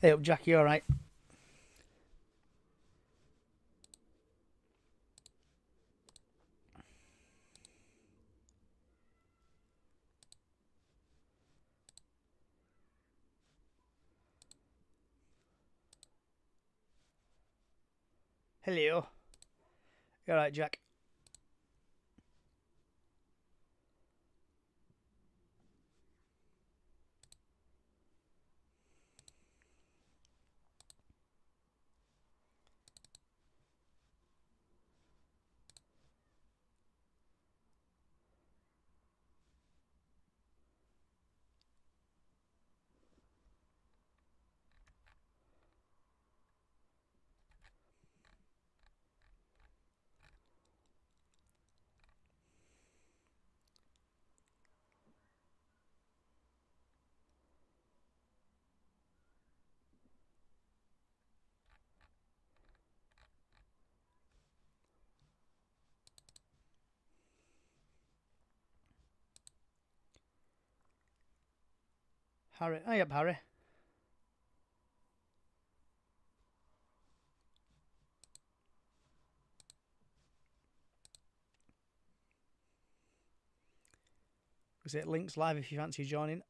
Hey up, Jack, you alright? Hello. You alright, Jack? Harry. Hey up, Harry. Is it links live if you fancy joining?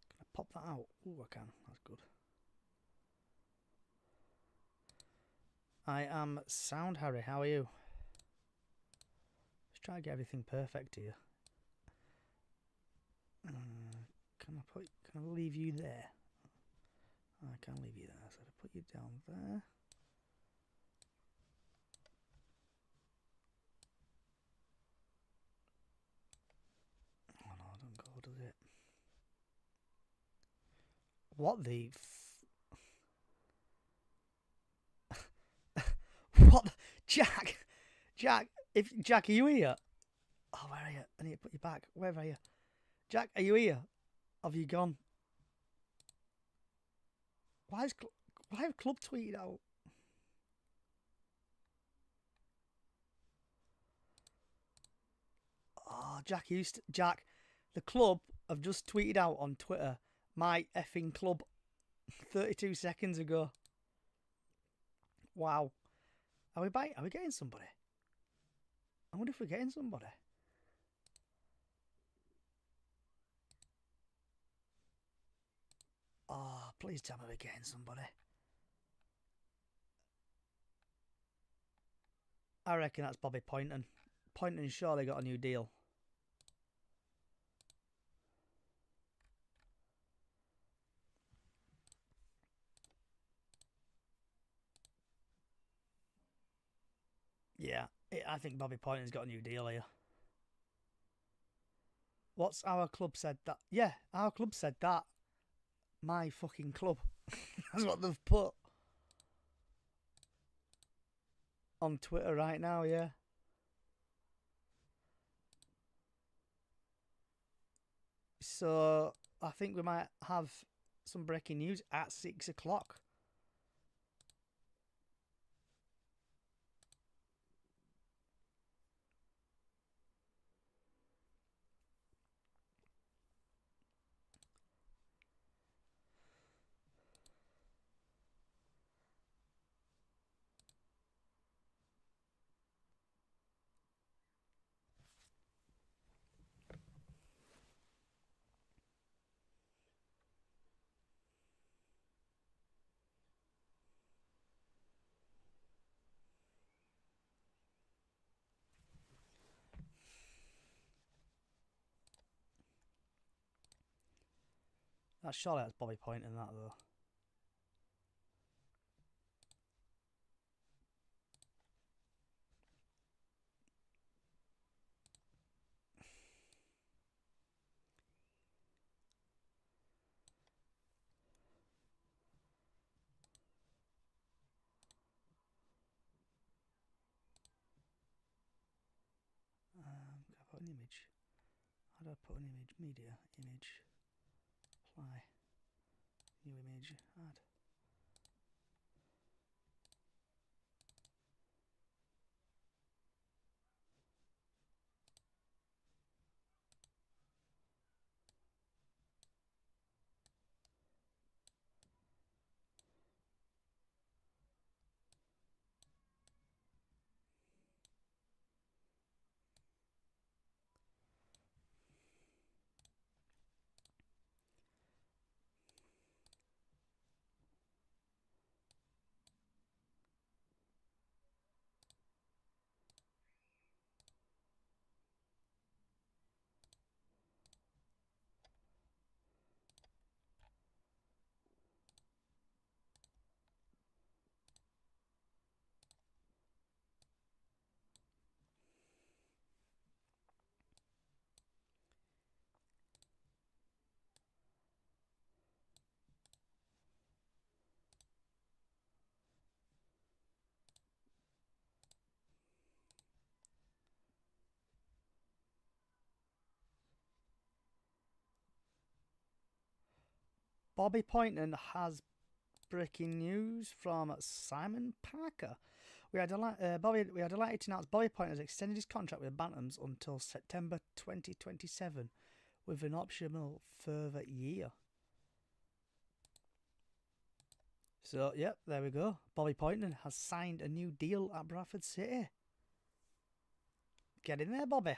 Can I pop that out? Ooh, I can. That's good. I am sound, Harry. How are you? Just try to get everything perfect here. Can I leave you there? I can leave you there. So I put you down there. Oh no, don't go, does it? What the what? Jack! Jack! Jack, are you here? Oh, where are you? I need to put you back. Where are you? Jack, are you here? Have you gone? Why have Club tweeted out? Oh, Jack, the club have just tweeted out on Twitter my effing club 32 seconds ago. Wow. Are we biting? Are we getting somebody? I wonder if we're getting somebody. Oh, please tell me we're getting somebody. I reckon that's Bobby Poynton. Poynton surely got a new deal. Yeah, I think Bobby Poynton's got a new deal here. What's our club said that? Yeah, our club said that. My fucking club. That's what they've put on Twitter right now, yeah. So I think we might have some breaking news at 6 o'clock. Surely that's Bobby Poynton, that though. An image. How do I put an image? Media, image, apply, new image, add. Bobby Poynton has breaking news from Simon Parker. We are delighted to announce Bobby Poynton has extended his contract with the Bantams until September 2027, with an optional further year. So, yep, there we go. Bobby Poynton has signed a new deal at Bradford City. Get in there, Bobby.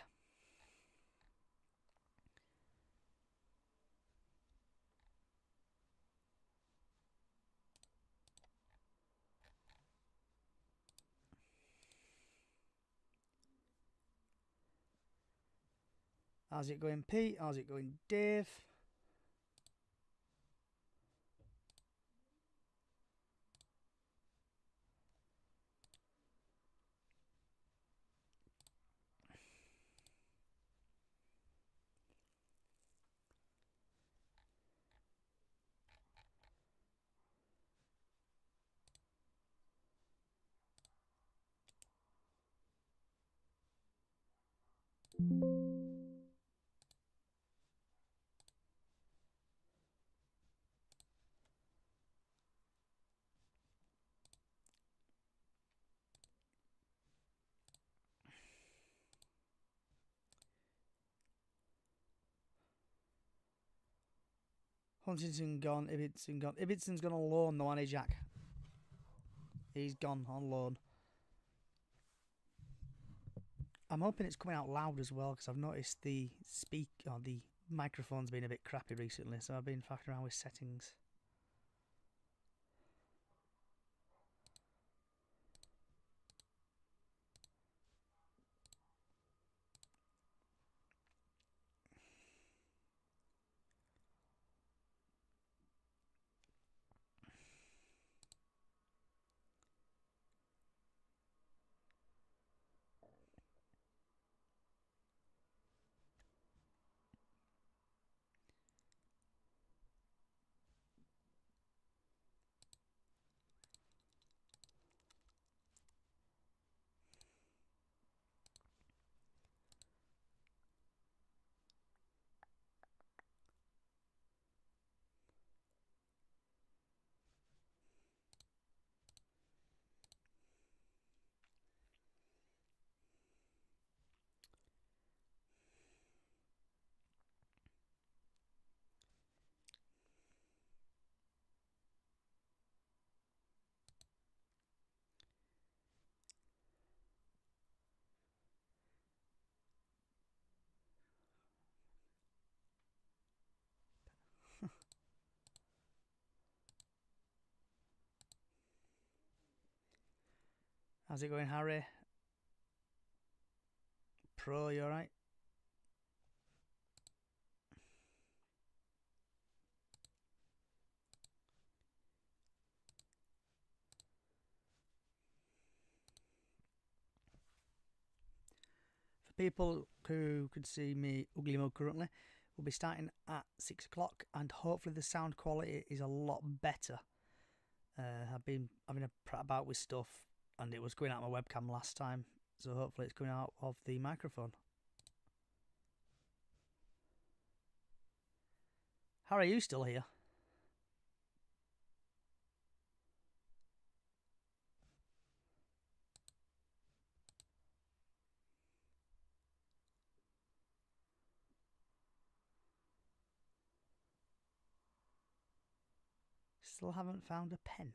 How's it going, Pete? How's it going, Dave? Huntington gone, Ibbotson gone. Ibbotson's gone on loan though, hasn't he, Jack? He's gone on loan. I'm hoping it's coming out loud as well, because I've noticed the microphone's been a bit crappy recently, so I've been fucking around with settings. How's it going, Harry? Pro, you alright? For people who could see me ugly mug currently, we'll be starting at 6 o'clock, and hopefully the sound quality is a lot better. I've been having a prat about with stuff, and it was going out my webcam last time, so hopefully it's coming out of the microphone. How are you still here? Still haven't found a pen.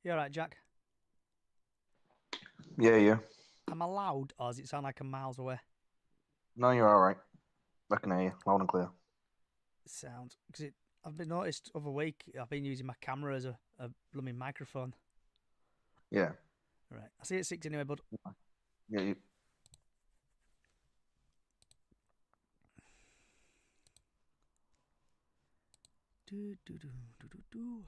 You alright, Jack? Yeah. Am I loud, or does it sound like I'm miles away? No, you're all right. I can hear you loud and clear. Sound. Because I've been noticed over week, I've been using my camera as a blooming microphone. Yeah. Right. I see it 6 anyway, bud. Yeah. Do, do, do, do, do, do.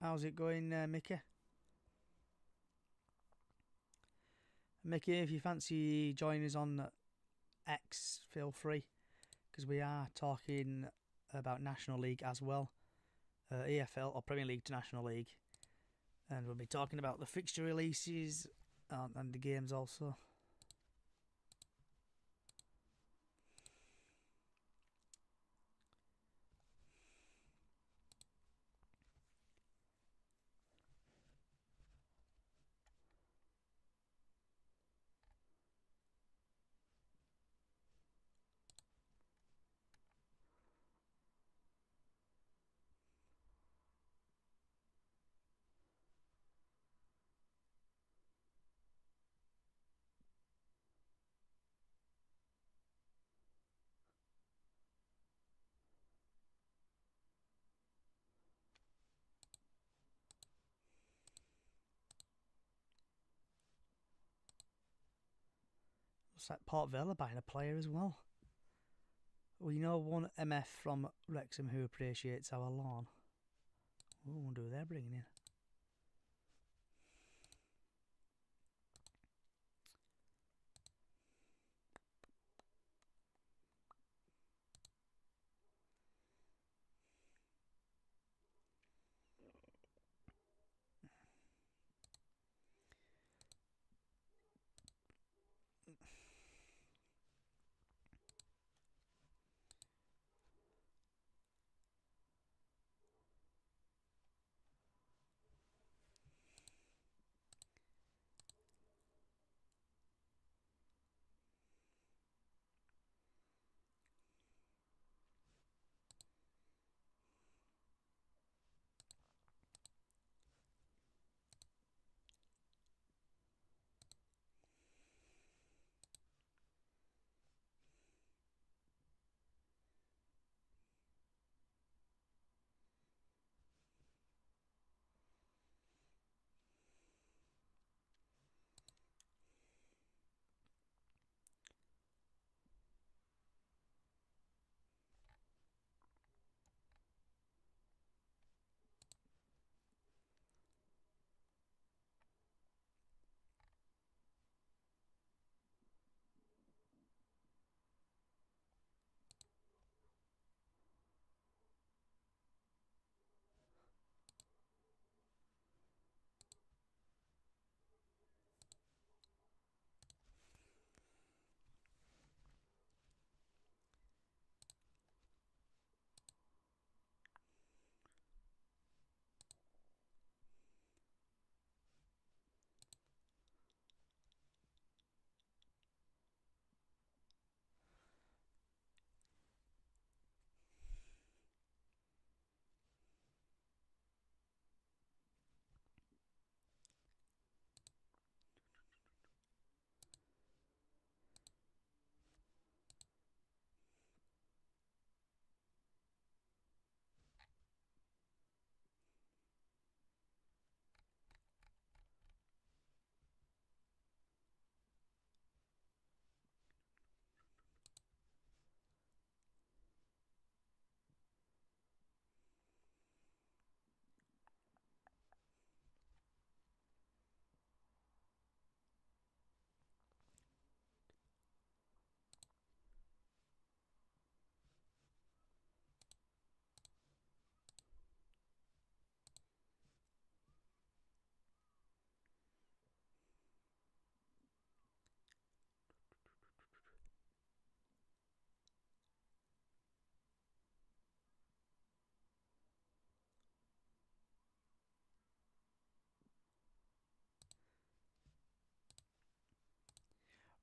How's it going, Mickey? Mickey, if you fancy joining us on X, feel free, because we are talking about National League as well, EFL or Premier League to National League, and we'll be talking about the fixture releases and the games also. Looks like Port Vale are buying a player as well. We know one MF from Wrexham who appreciates our lawn. I wonder who they're bringing in.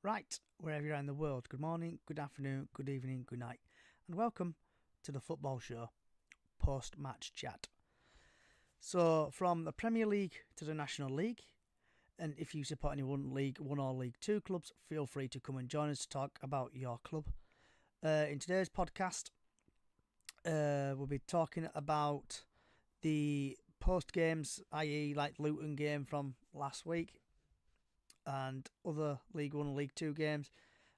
Right, wherever you're in the world, good morning, good afternoon, good evening, good night, and welcome to the football show, post-match chat. So, from the Premier League to the National League, and if you support any one or League Two clubs, feel free to come and join us to talk about your club. In today's podcast, we'll be talking about the post games, i.e., like Luton game from last week, and other League One and League Two games.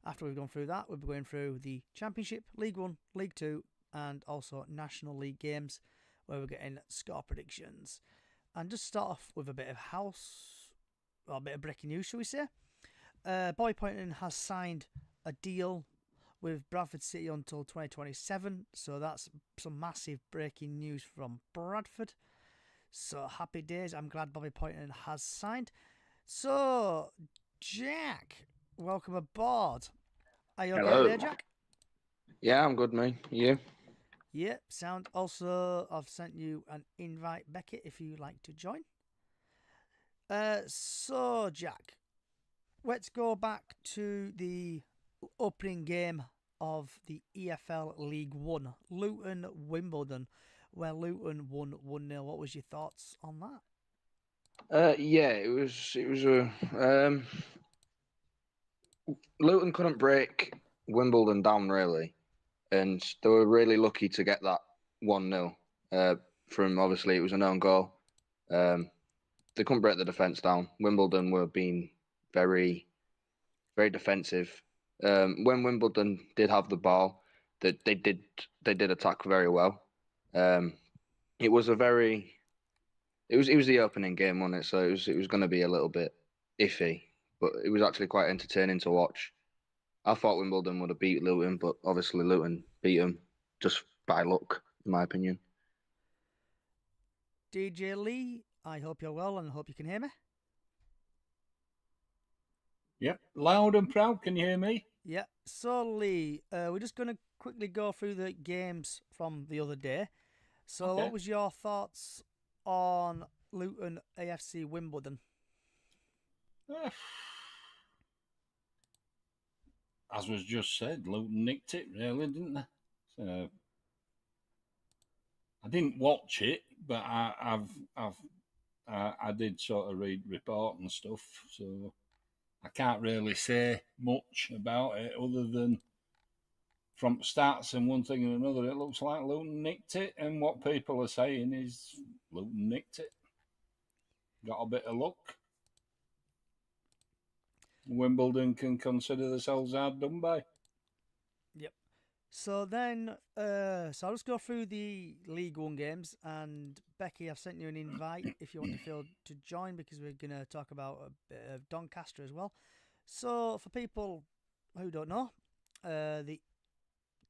After we've gone through that, we'll be going through the Championship, League One, League Two, and also National League games, where we're getting score predictions. And just start off with a bit of a bit of breaking news, shall we say? Bobby Poynton has signed a deal with Bradford City until 2027, so that's some massive breaking news from Bradford. So happy days, I'm glad Bobby Poynton has signed. So, Jack, welcome aboard. Are you okay there, Jack? Yeah, I'm good, mate. You? Yep, sound. Also, I've sent you an invite, Beckett, if you'd like to join. So, Jack, let's go back to the opening game of the EFL League One, Luton-Wimbledon, where Luton won 1-0. What was your thoughts on that? Yeah, it was a Luton couldn't break Wimbledon down really, and they were really lucky to get that 1-0 from obviously it was an own goal. They couldn't break the defence down. Wimbledon were being very, very defensive, When Wimbledon did have the ball, that they did attack very well. Um, it was a very it was the opening game, wasn't it? So it was going to be a little bit iffy, but it was actually quite entertaining to watch. I thought Wimbledon would have beat Luton, but obviously Luton beat them just by luck, in my opinion. DJ Lee, I hope you're well and I hope you can hear me. Yep, loud and proud. Can you hear me? Yeah, so Lee, we're just going to quickly go through the games from the other day. So, Okay. what was your thoughts on Luton AFC Wimbledon? As was just said, Luton nicked it, really, didn't they? So I didn't watch it, but I did sort of read report and stuff, so I can't really say much about it other than from stats and one thing and another. It looks like Luton nicked it, and what people are saying is Luton nicked it. Got a bit of luck. Wimbledon can consider themselves hard done by. Yep. So then, so I'll just go through the League One games, and Becky, I've sent you an invite if you want to feel to join because we're going to talk about a bit of Doncaster as well. So for people who don't know, the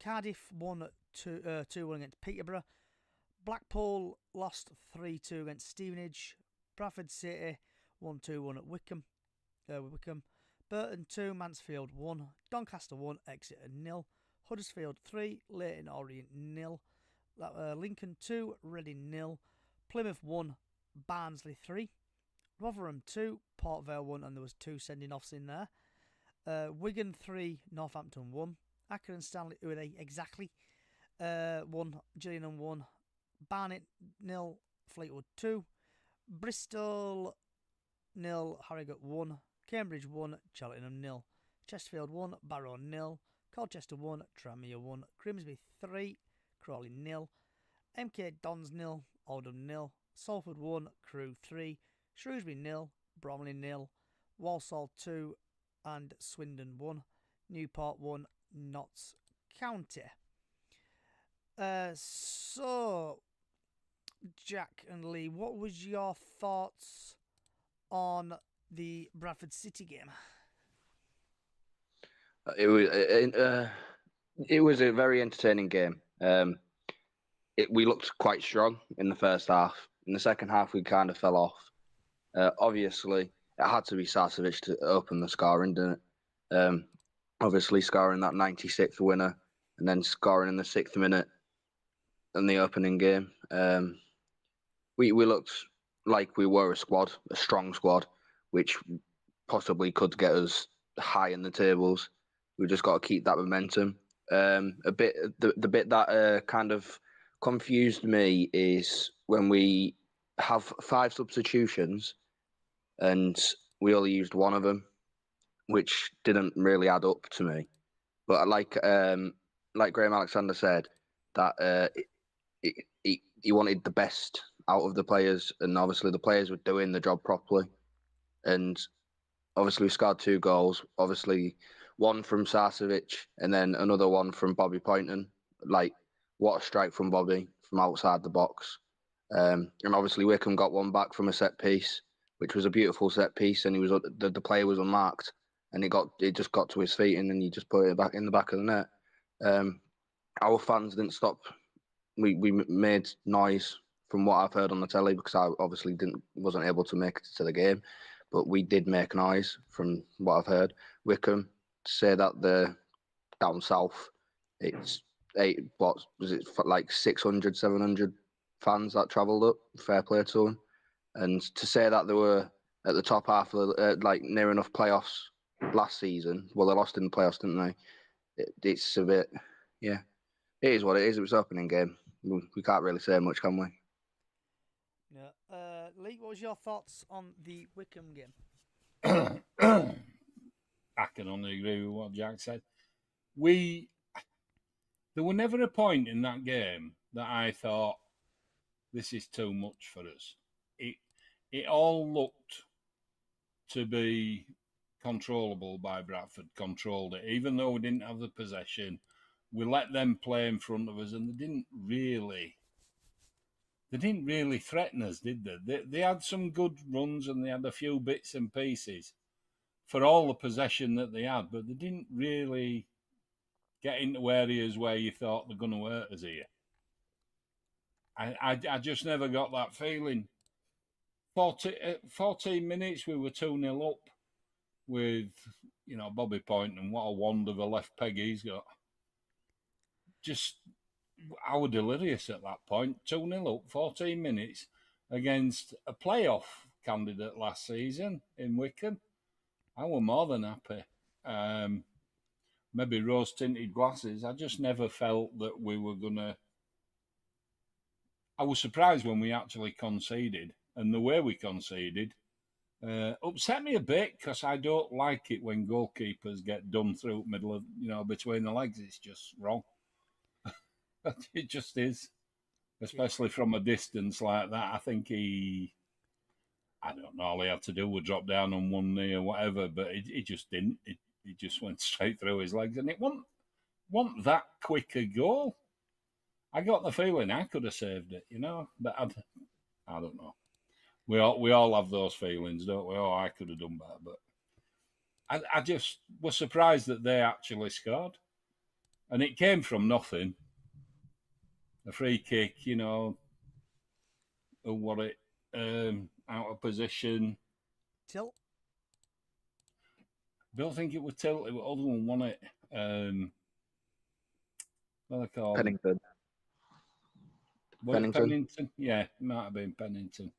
Cardiff won 2-1 against Peterborough. Blackpool lost 3-2 against Stevenage. Bradford City won 2-1 at Wickham. Wickham. Burton 2, Mansfield 1. Doncaster 1, Exeter 0. Huddersfield 3, Leyton Orient 0. Lincoln 2, Reading 0. Plymouth 1, Barnsley 3. Rotherham 2, Port Vale 1, and there was 2 sending offs in there. Wigan 3, Northampton 1. Accrington Stanley, who are they exactly? 1, Gillingham 1. Barnet 0, Fleetwood 2. Bristol 0, Harrogate 1. Cambridge 1, Cheltenham 0. Chesterfield 1, Barrow 0. Colchester 1, Tranmere 1. Grimsby 3, Crawley 0. MK Dons 0, Oldham 0. Salford 1, Crewe 3. Shrewsbury 0, Bromley 0. Walsall 2 and Swindon 1. Newport 1, Notts County. So, Jack and Lee, what was your thoughts on the Bradford City game? It was a very entertaining game. We looked quite strong in the first half. In the second half, we kind of fell off. Obviously, it had to be Sarcevic to open the scoring, didn't it? Obviously, scoring that 96th winner and then scoring in the 6th minute in the opening game. We looked like we were a strong squad, which possibly could get us high in the tables. We just got to keep that momentum. The bit that kind of confused me is when we have 5 substitutions and we only used one of them, which didn't really add up to me. But like Graham Alexander said, that he wanted the best out of the players, and obviously the players were doing the job properly. And obviously we scored 2 goals. Obviously, one from Sarcevic and then another one from Bobby Poynton. Like, what a strike from Bobby from outside the box. And obviously Wickham got one back from a set piece, which was a beautiful set piece, and the player was unmarked, and it just got to his feet, and then he just put it back in the back of the net. Our fans didn't stop. We made noise from what I've heard on the telly, because I obviously wasn't able to make it to the game, but we did make noise from what I've heard. Wickham, to say that they're down south, it's what was it, like 600, 700 fans that travelled up. Fair play to them. And to say that they were at the top half of like near enough playoffs last season, well, they lost in the playoffs, didn't they? It's a bit, yeah. It is what it is. It was opening game. We can't really say much, can we? Yeah. Lee, what was your thoughts on the Wickham game? I can only agree with what Jack said. There were never a point in that game that I thought this is too much for us. It all looked to be controllable by Bradford, controlled it. Even though we didn't have the possession, we let them play in front of us, and they didn't really threaten us, did they? They had some good runs, and they had a few bits and pieces for all the possession that they had, but they didn't really get into areas where you thought they're going to hurt us here. I just never got that feeling. 14 minutes, we were 2-0 up with, Bobby Point, and what a wand of a left peg he's got. Just, I was delirious at that point. 2-0 up, 14 minutes against a playoff candidate last season in Wycombe. I was more than happy. Maybe rose-tinted glasses. I just never felt that we were going to... I was surprised when we actually conceded, and the way we conceded upset me a bit, because I don't like it when goalkeepers get done through the middle of, between the legs. It's just wrong. It just is, especially from a distance like that. I think I don't know, all he had to do was drop down on one knee or whatever, but he just didn't. He just went straight through his legs, and it wasn't that quick a goal. I got the feeling I could have saved it, but I don't know. We all have those feelings, don't we? Oh, I could have done better, but I just was surprised that they actually scored, and it came from nothing. A free kick, who what it out of position. Tilt. I don't think it was Tilt. It was the other one, won it. What they call Pennington. Pennington. Yeah, it might have been Pennington.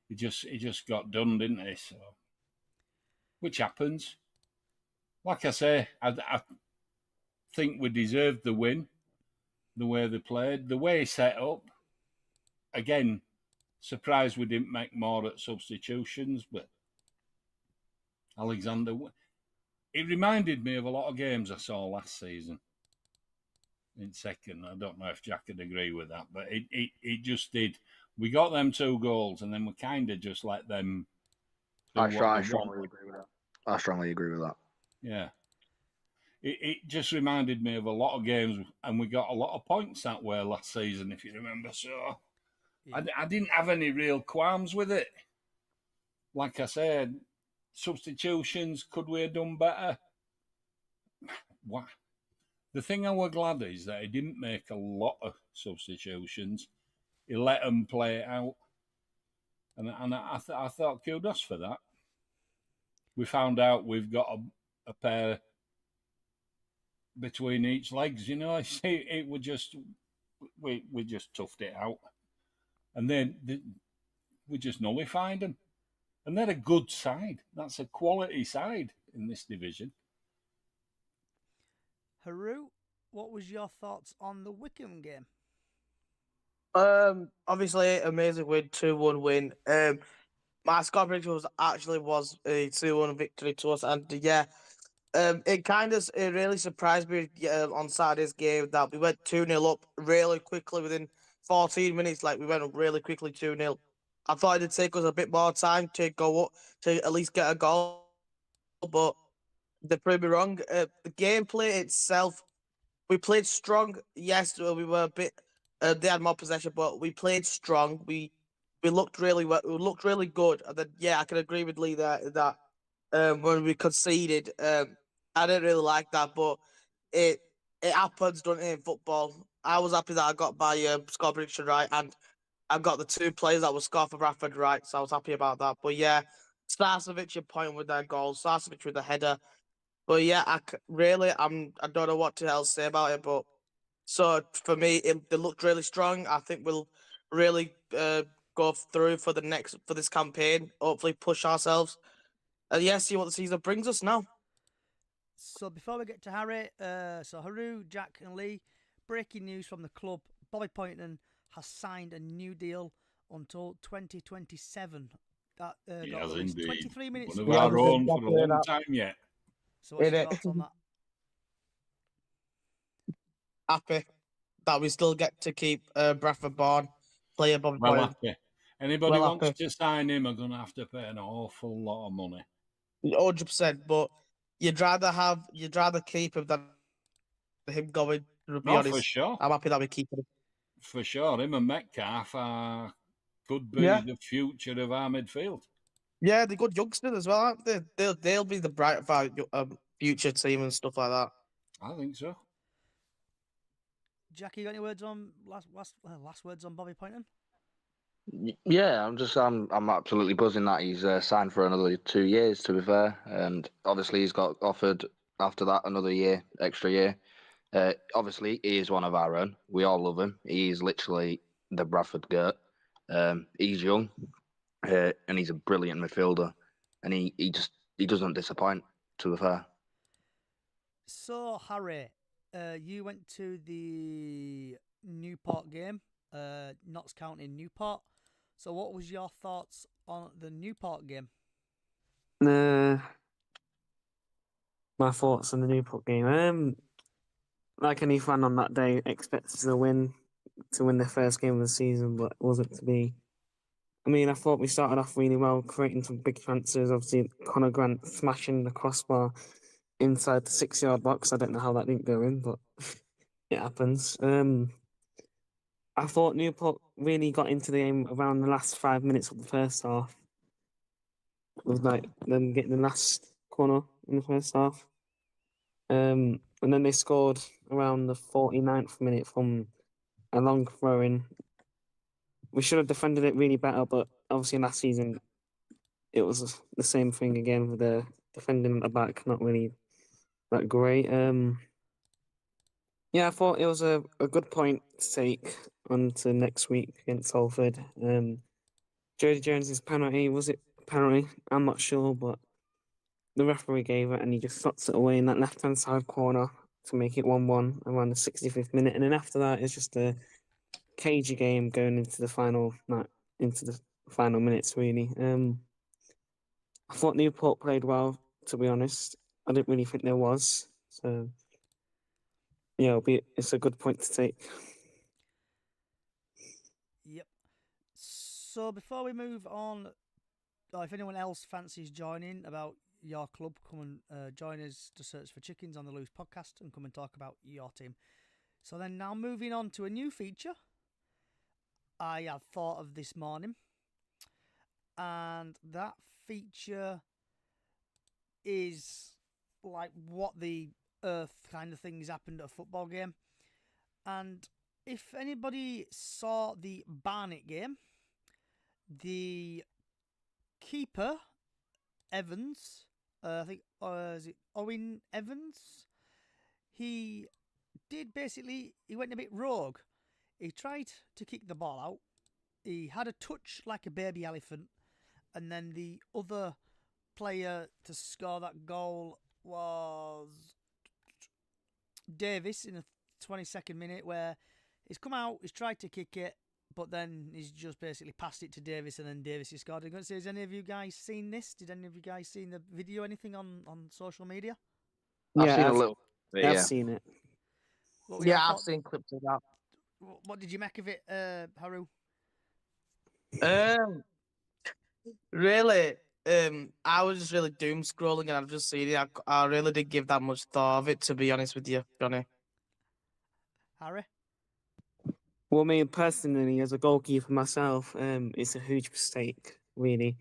He just got done, didn't he? So, which happens. Like I say, I think we deserved the win. The way they played, the way he set up. Again, surprised we didn't make more at substitutions, but Alexander, it reminded me of a lot of games I saw last season in second. I don't know if Jack would agree with that, but it just did. We got them 2 goals, and then we kind of just let them do I strongly agree with that. I strongly agree with that. Yeah. It just reminded me of a lot of games, and we got a lot of points that way last season, if you remember. So yeah. I didn't have any real qualms with it. Like I said, substitutions, could we have done better? What? The thing I was glad is that he didn't make a lot of substitutions. He let them play it out. And I thought kudos for that. We found out we've got a pair between each legs, it would just, we just toughed it out. And then we just nullified them. And they're a good side. That's a quality side in this division. Haru, what was your thoughts on the Wycombe game? Obviously, amazing win, 2-1 win. My score prediction was a 2-1 victory to us, and yeah, it really surprised me on Saturday's game that we went 2-0 up really quickly within 14 minutes. Like, we went up really quickly 2-0. I thought it'd take us a bit more time to go up to at least get a goal, but they proved me wrong. The gameplay itself, we played strong. Yes, we were a bit. They had more possession, but we played strong. We looked really well. We looked really good. And then, yeah, I can agree with Lee that when we conceded, I didn't really like that, but it happens, doesn't it, in football? I was happy that I got my score prediction right, and I got the 2 players that would score for Bradford right, so I was happy about that. But yeah, Starcevic in point with their goal, Starcevic with the header. But yeah, I don't know what else to say about it. But so for me, they looked really strong. I think we'll really go through for this campaign. Hopefully, push ourselves, and yeah, see what the season brings us now. So before we get to Harry, Haru, Jack, and Lee, breaking news from the club: Bobby Poynton has signed a new deal until 2027. That got released 23 minutes. One of our own for a long time yet. So what's your thoughts on that? Happy that we still get to keep Bradford born player Bobby Poynton. Happy. Anybody wants to sign him are going to have to pay an awful lot of money. 100%. But you'd rather keep him than him going. To be No, honest, for sure. I'm happy that we keep him. For sure. Him and Metcalf could be Yeah. the future of our midfield. Yeah, they're good youngsters as well, aren't they? They'll be the bright future team and stuff like that. I think so. Jackie, got any words on last words on Bobby Poynton? Yeah, I'm absolutely buzzing that he's signed for another 2 years. To be fair, and obviously he's got offered after that another extra year. Obviously, he is one of our own. We all love him. He's literally the Bradford goat. He's young, and he's a brilliant midfielder, and he doesn't disappoint. To be fair. So, Harry, you went to the Newport game, Notts County Newport. So, what was your thoughts on the Newport game? My thoughts on the Newport game. Like any fan on that day, expected to win their first game of the season, but it wasn't to be. I mean, I thought we started off really well, creating some big chances. Obviously, Conor Grant smashing the crossbar inside the 6-yard box. I don't know how that didn't go in, but it happens. I thought Newport really got into the game around the last 5 minutes of the first half. It was like them getting the last corner in the first half. And then they scored around the 49th minute from a long throw in. We should have defended it really better, but obviously last season it was the same thing again with the defending at the back, not really that great. Yeah, I thought it was a good point to take on to next week against Salford. Jody Jones's penalty, was it a penalty? I'm not sure, but the referee gave it and he just slots it away in that left hand side corner to make it 1-1 around the 65th minute. And then after that, it's just a cagey game going into the final minutes, really. I thought Newport played well, to be honest. I didn't really think there was. So, yeah, it's a good point to take. Yep. So before we move on, if anyone else fancies joining about your club, come and join us to Search for Chickens on the Loose podcast and come and talk about your team. So then now moving on to a new feature I have thought of this morning. And that feature is like what the earth kind of things happened at a football game. And if anybody saw the Barnet game, the keeper, Evans, I think, is it Owen Evans? He went a bit rogue. He tried to kick the ball out. He had a touch like a baby elephant. And then the other player to score that goal was Davis in the 22nd minute, where he's come out, he's tried to kick it, but then he's just basically passed it to Davis, and then Davis has scored. I'm going to say, has any of you guys seen this? Did any of you guys seen the video? Anything on social media? I've Yeah, seen a little bit. I've Yeah. seen it. Yeah, I've seen clips of that. What did you make of it, Haru? Really, I was just really doom scrolling and I've just seen it. I really didn't give that much thought of it, to be honest with you, Johnny. Harry? Well, me personally, as a goalkeeper myself, it's a huge mistake, really.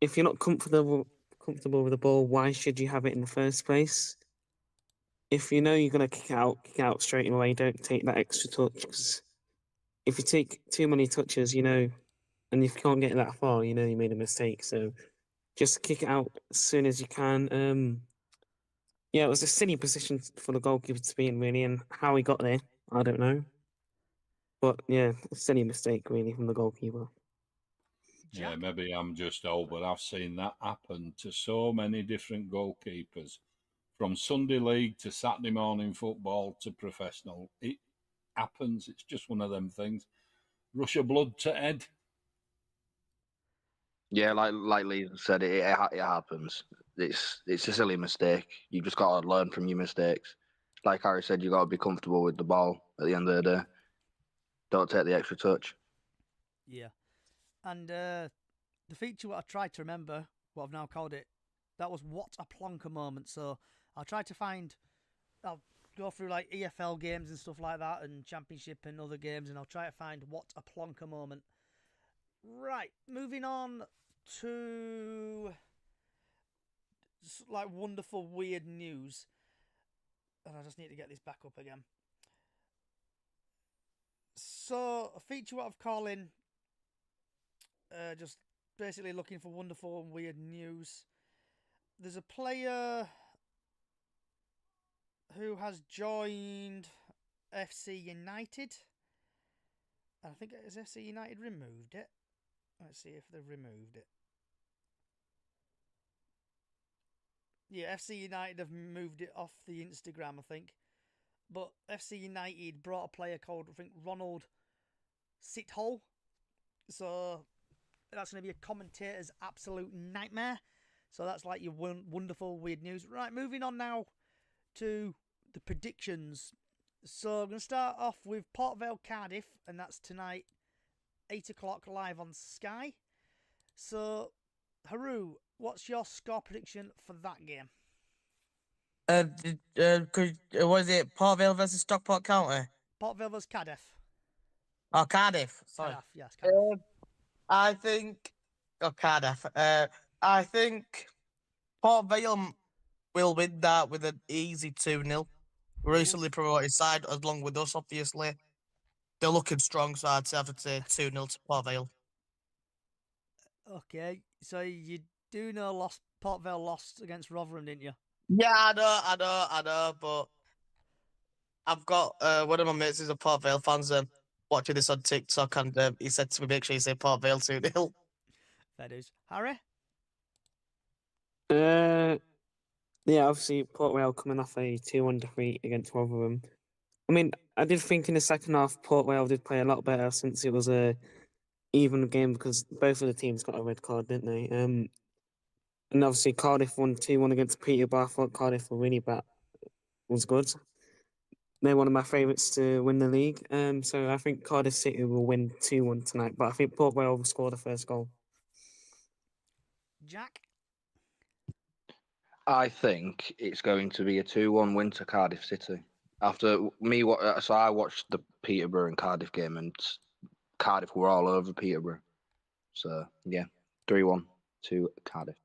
If you're not comfortable with the ball, why should you have it in the first place? If you know you're going to kick out straight away. Don't take that extra touch, because if you take too many touches, and if you can't get that far, you made a mistake. So just kick it out as soon as you can. Yeah, it was a silly position for the goalkeeper to be in, really, and how he got there, I don't know. But yeah, a silly mistake, really, from the goalkeeper. Jack? Yeah, maybe I'm just old, but I've seen that happen to so many different goalkeepers, from Sunday league to Saturday morning football to professional. It happens. It's just one of them things. Rush of blood to head. Yeah, like Lee said, it happens. It's a silly mistake. You just got to learn from your mistakes. Like Harry said, you got to be comfortable with the ball at the end of the day. Don't take the extra touch. Yeah. And the feature what I tried to remember, what I've now called it, That was what a plonker moment. So I'll try to find. I'll go through like EFL games and stuff like that, and Championship and other games, and I'll try to find what a plonker moment. Right, moving on to like wonderful weird news, and I just need to get this back up again. So a feature what I've calling just basically looking for wonderful and weird news. There's a player who has joined FC United. And I think has FC United removed it. Let's see if they've removed it. Yeah, FC United have moved it off the Instagram, I think. But FC United brought a player called, I think, Ronald Sithole. So that's going to be a commentator's absolute nightmare. So that's like your wonderful, weird news. Right, moving on now to the predictions. So I'm going to start off with Port Vale Cardiff, and that's tonight, 8 o'clock live on Sky. So, Haru, what's your score prediction for that game? Was it Port Vale versus Stockport County? Port Vale versus Cardiff. Oh, Cardiff. Sorry. Cardiff, yes, Cardiff. I think. Oh, Cardiff. I think Port Vale will win that with an easy 2-0. Recently promoted side, along with us, obviously. They're looking strong, so I'd have to say 2-0 to Port Vale. Okay, so you do know Port Vale lost against Rotherham, didn't you? Yeah, I know, but I've got one of my mates is a Port Vale fan, watching this on TikTok, and he said to me, make sure you say Port Vale 2-0. Fair dues. Harry? Yeah, obviously Port Vale coming off a 2-1 defeat against Rotherham. I mean, I did think in the second half Port Vale did play a lot better since it was a even game because both of the teams got a red card, didn't they? And obviously Cardiff won 2-1 against Peterborough. I thought Cardiff were really bad. Was good. They're one of my favourites to win the league. So I think Cardiff City will win 2-1 tonight, but I think Port Vale will score the first goal. Jack? I think it's going to be a 2-1 win to Cardiff City. After me, so I watched the Peterborough and Cardiff game, and Cardiff were all over Peterborough. So yeah, 3-1 to Cardiff.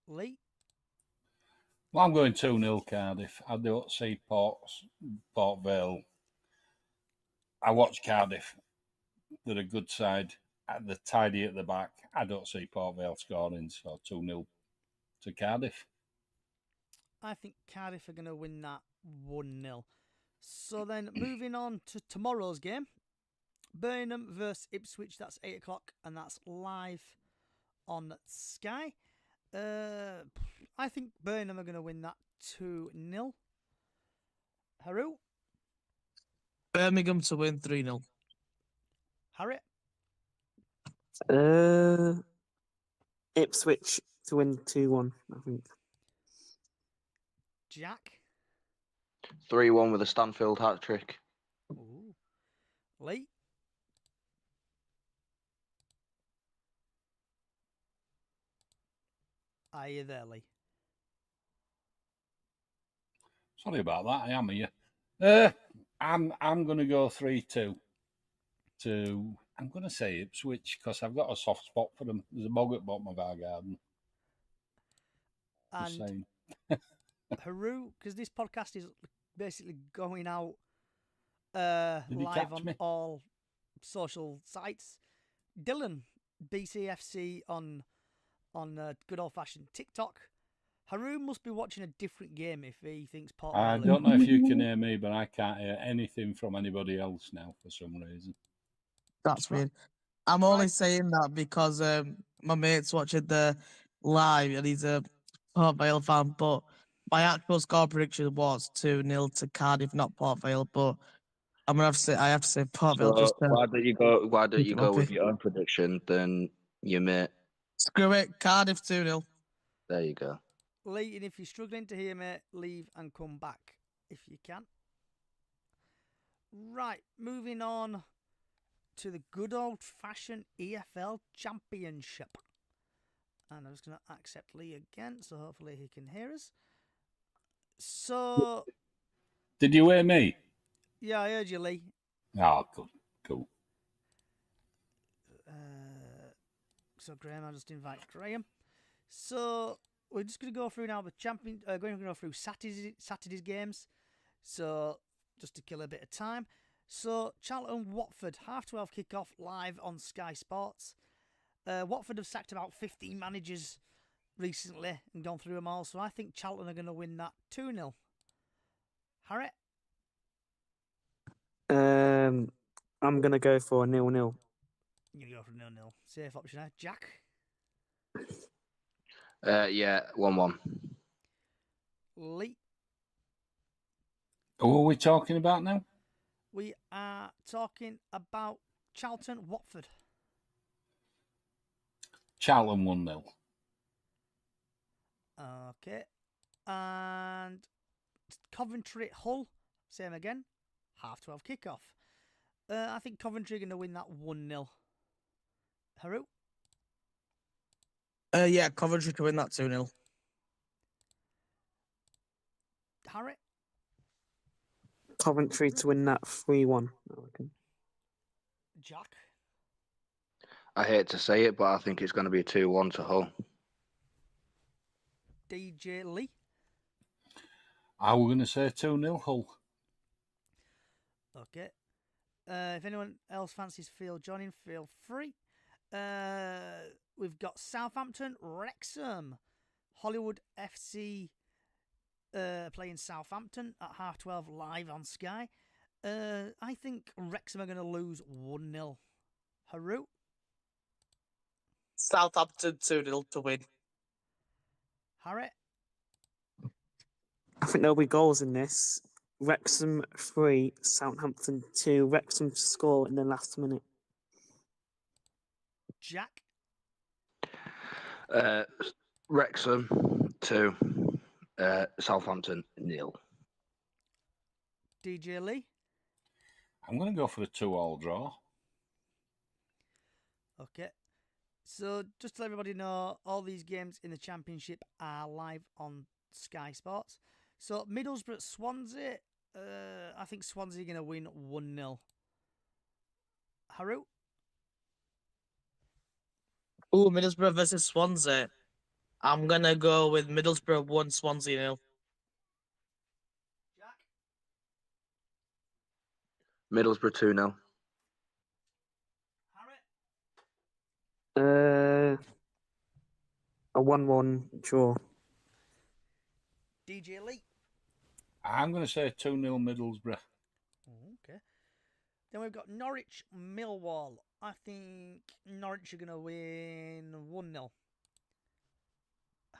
Lee? Well, I'm going 2-0 Cardiff. I don't see Port Vale. I watch Cardiff. They're a good side. They're tidy at the back. I don't see Port Vale scoring, so 2-0 to Cardiff. I think Cardiff are going to win that 1-0. So then, moving on to tomorrow's game. Birmingham versus Ipswich. That's 8 o'clock, and that's live on Sky. I think Birmingham are going to win that 2-0. Haru? Birmingham to win 3-0. Harry? Ipswich to win 2-1, I think. Jack? 3-1 with a Stanfield hat trick. Ooh. Lee? Are you there, Lee? Sorry about that. I am here. I'm going to go 3-2 to. I'm going to say Ipswich because I've got a soft spot for them. There's a bog at the bottom of our garden. Just And saying. Haru, because this podcast is basically going out Did he live catch on me? all social sites. Dylan, BCFC on good old fashioned TikTok. Haru must be watching a different game if he thinks Port I Vale. don't know if you can hear me, but I can't hear anything from anybody else now for some reason. That's Try- weird. I'm only saying that because my mate's watching the live and he's a Port Vale fan, but my actual score prediction was 2-0 to Cardiff, not Port Vale, but I have to say Port Vale So just why don't you go? Why don't you keep it go up with here. your own prediction? Then your mate. Screw it, Cardiff 2-0. There you go. Lee, and if you're struggling to hear me, leave and come back if you can. Right, moving on to the good old fashioned EFL Championship. And I'm just going to accept Lee again, so hopefully he can hear us. So, Did you hear me? yeah, I heard you, Lee. Oh, good. Cool. So Graham, I'll just invite Graham. So we're just going to go through now the going to go through Saturday's games. So just to kill a bit of time. So Charlton Watford 12:30 kickoff live on Sky Sports. Watford have sacked about 15 managers recently and gone through them all. So I think Charlton are going to win that 2-0. Harry? I'm gonna go for a 0-0. You're going to go for 0-0. Safe option there. Jack? Yeah, 1-1. Lee? Who are we talking about now? We are talking about Charlton Watford. Charlton 1-0. Okay. And Coventry Hull, same again. 12:30 kickoff. I think Coventry are going to win that 1-0. Haru? Yeah, Coventry to win that 2-0. Harry? Coventry to win that 3-1. I reckon. Jack? I hate to say it, but I think it's going to be a 2-1 to Hull. DJ Lee? I was going to say 2-0 Hull. Okay. If anyone else fancies joining, feel free. We've got Southampton, Wrexham, Hollywood FC playing Southampton at 12:30 live on Sky. I think Wrexham are going to lose 1-0. Haru? Southampton 2-0 to win. Harry? I think there'll be goals in this. Wrexham 3, Southampton 2. Wrexham to score in the last minute. Jack? Wrexham 2, Southampton 0. DJ Lee? I'm going to go for a 2-all draw. Okay. So, just to let everybody know, all these games in the Championship are live on Sky Sports. So, Middlesbrough at Swansea. I think Swansea are going to win 1-0. Haru? Ooh, Middlesbrough versus Swansea. I'm going to go with Middlesbrough 1, Swansea 0. Jack? Middlesbrough 2-0. Harry? A 1-1 draw. DJ Lee? I'm going to say 2-0 Middlesbrough. Okay. Then we've got Norwich Millwall. I think Norwich are going to win 1-0.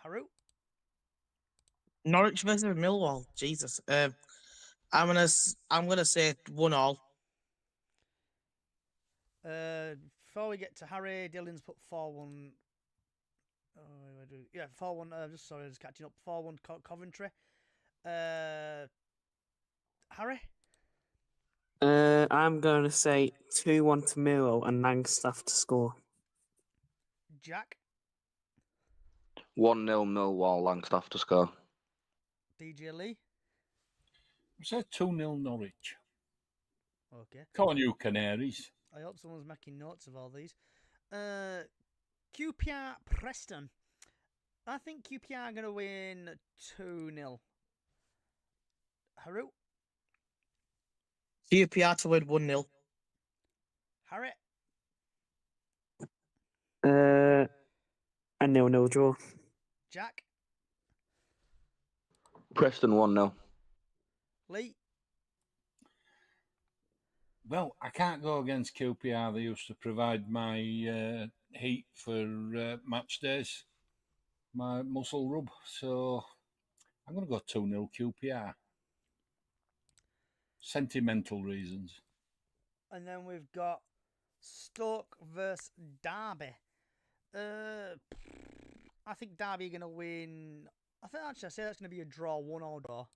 Haru? Norwich versus Millwall. Jesus. I'm gonna say 1-1. Before we get to Harry, Dylan's put 4-1. Oh, yeah, 4-1. Just sorry, just catching up. 4-1 Coventry. Harry? I'm going to say 2-1 to Miro and Langstaff to score. Jack? 1-0 Millwall, Langstaff to score. DJ Lee? I say 2-0 Norwich. Okay. Come on, you Canaries. I hope someone's making notes of all these. QPR Preston. I think QPR are going to win 2-0. Haru? QPR to win 1-0. Harry? A 0-0 draw. Jack? Preston 1-0. Lee? Well, I can't go against QPR. They used to provide my heat for match days, my muscle rub. So I'm going to go 2-0 QPR. Sentimental reasons. And then we've got Stoke versus Derby. I think Derby are going to win. I say that's going to be a draw, 1-1 draw.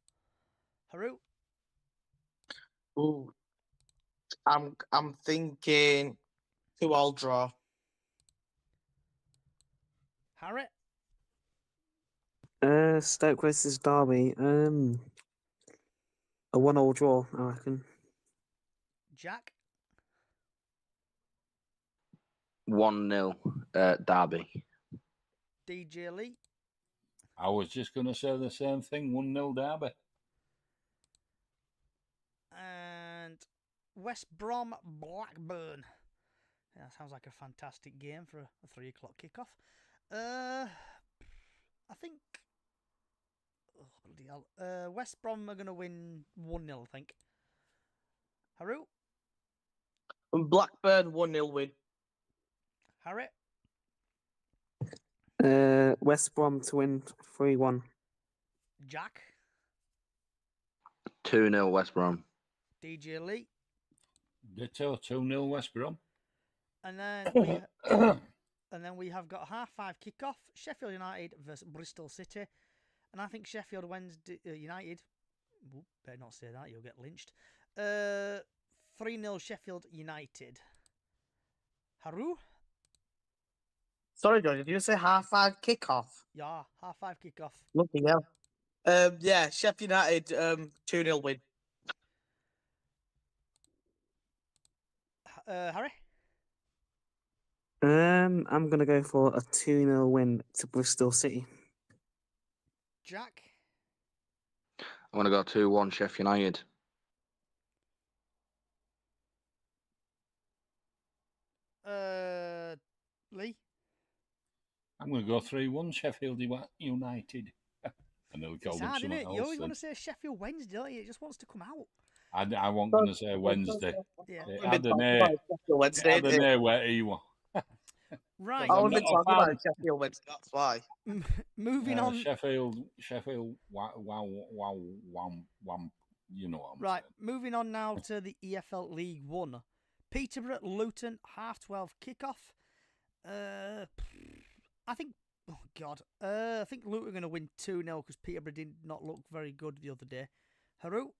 Haru? Ooh. I'm thinking 2-2 draw. Harry, Stoke versus Derby. A 1-1 draw, I reckon. Jack, 1-0 Derby. DJ Lee, I was just going to say the same thing. 1-0 Derby. and West Brom Blackburn. Yeah, sounds like a fantastic game for a 3 o'clock kickoff. I think. Oh, bloody hell. West Brom are going to win 1-0, I think. Haru? Blackburn 1-0 win. Harry? West Brom to win 3-1. Jack? 2-0 West Brom. DJ Lee? Ditto, 2-0 West Brom. And then we have got a 5:30 kickoff. Sheffield United versus Bristol City. And I think Sheffield Wednesday United. Better not say that, you'll get lynched. 3-0 Sheffield United. Haru? Sorry, John, did you say 5:30 kickoff? Yeah, 5:30 kickoff. Lucky hell. Yeah, Sheffield United 2-0 win. Harry? I'm gonna go for a 2-0 win to Bristol City. Jack? I'm going to go 2-1 Sheffield United. Lee? I'm going to go 3-1 Sheffield United. I nearly It's called them hard, isn't something it? You always else. want to say Sheffield Wednesday, don't you? It just wants to come out. I wasn't going to say Wednesday. Yeah. It I've had been an talking A. about Sheffield Wednesday. It had an A where he was. Right. I I'm was not been a talking fan. about Sheffield Wednesday, that's why. Moving on. Sheffield, wow, you know what I'm Right, saying. moving on now to the EFL League One. Peterborough, Luton, 12:30 kickoff. I think, oh God, I think Luton are going to win 2-0 because Peterborough did not look very good the other day. Haru?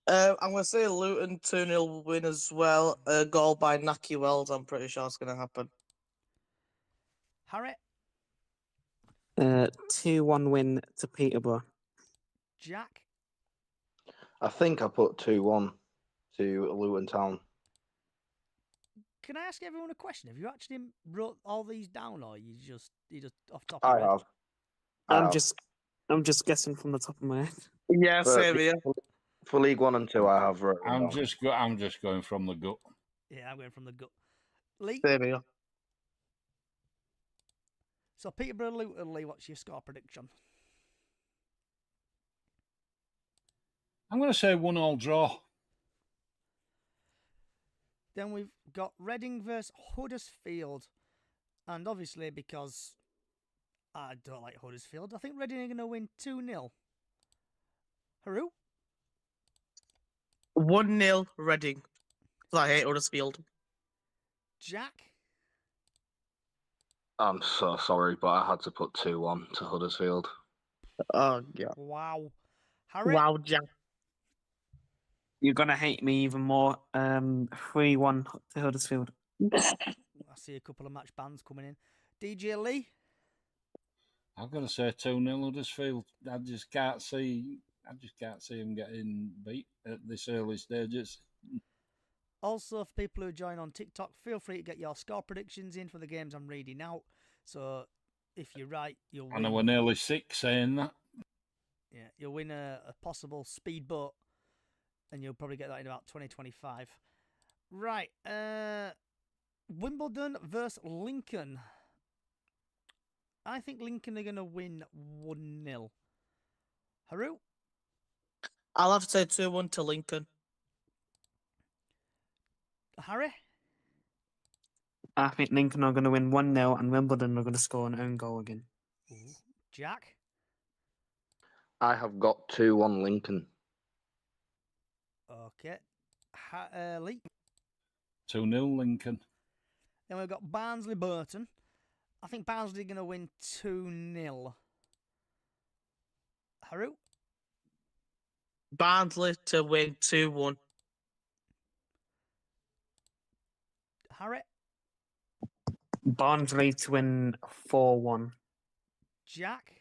I'm going to say Luton 2-0 win as well. A goal by Naki Wells, I'm pretty sure it's going to happen. Harry? 2-1 win to Peterborough. Jack? I think I put 2-1 to Luton Town. Can I ask everyone a question? Have you actually wrote all these down, or you just off top of your I head? have. I'm just guessing from the top of my head. Yeah, For- same here. For League 1 and 2, I have written I'm down. just going from the gut. Yeah, I'm going from the gut. Lee? Same here. So Peterborough, Luton, Lee, what's your score prediction? I'm going to say 1-1 draw. Then we've got Reading versus Huddersfield. And obviously, because I don't like Huddersfield, I think Reading are going to win 2-0. Haru? 1-0 Reading. 'Cause I hate Huddersfield. Jack? I'm so sorry, but I had to put 2-1 to Huddersfield. Oh, yeah. Wow. Harry? Wow, Jack. You're gonna hate me even more. 3-1 to Huddersfield. I see a couple of match bans coming in. DJ Lee? I've got to say 2-0 Huddersfield. I just can't see him getting beat at this early stages. Also, for people who join on TikTok, feel free to get your score predictions in for the games I'm reading out. So, if you're right, you'll win. And I were nearly 6 saying that. Yeah, you'll win a possible speedboat, and you'll probably get that in about 2025. Right, Wimbledon versus Lincoln. I think Lincoln are going to win 1-0. Haru? I'll have to say 2-1 to Lincoln. Harry? I think Lincoln are gonna win 1-0 and Wimbledon are gonna score an own goal again. Jack? I have got 2-1 Lincoln. Okay. Lee? 2-0 Lincoln. Then we've got Barnsley Burton. I think Barnsley are going to win 2-0. Haru? Barnsley to win 2-1. Harry? Barnsley to win 4-1. Jack,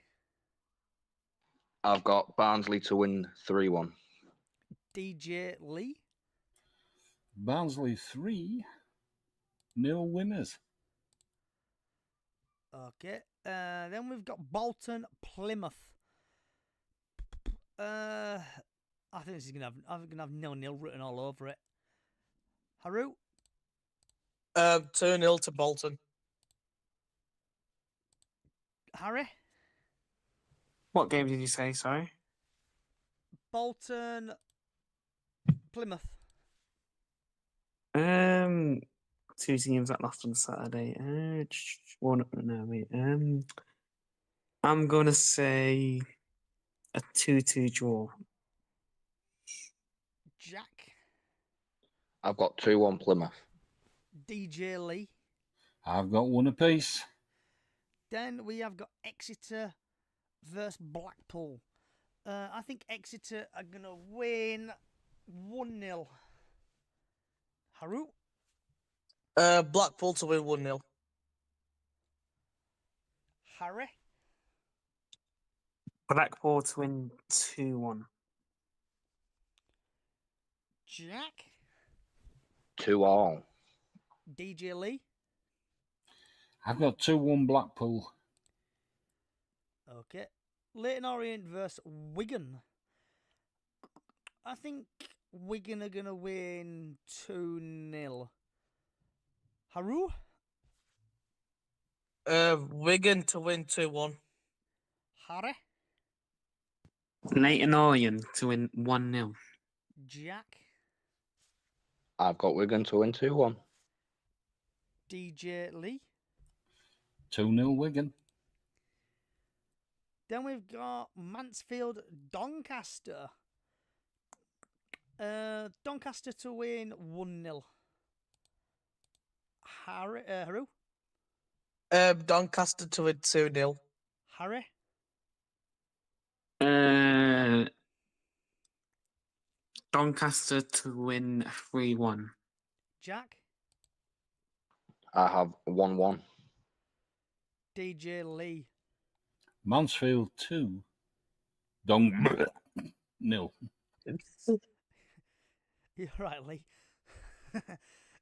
I've got Barnsley to win 3-1. DJ Lee, Barnsley 3-0 winners. okay. Then we've got Bolton Plymouth. I think this is gonna have 0-0 written all over it. Haru, 2-0 to Bolton. Harry, What game did you say? Sorry. Bolton Plymouth. Two teams that lost on Saturday. One. No, wait. I'm gonna say a 2-2 draw. Jack, I've got 2-1 Plymouth. DJ Lee. I've got one apiece. Then we have got Exeter versus Blackpool. I think Exeter are going to win 1-0. Haru, Blackpool to win 1-0. Harry, Blackpool to win 2-1. Jack, 2-2. DJ Lee. I've got 2-1 Blackpool. Okay. Leyton Orient versus Wigan. I think Wigan are going to win 2-0. Haru, Wigan to win 2-1. Harry, Leyton Orient to win 1-0. Jack, I've got Wigan to win 2-1. DJ Lee. 2-0 Wigan. Then we've got Mansfield Doncaster. Doncaster to win 1-0. Haru, Doncaster to win 2-0. Harry, Doncaster to win 3-1. Jack, I have 1-1. DJ Lee. Mansfield 2. Dong 0. You're right, Lee.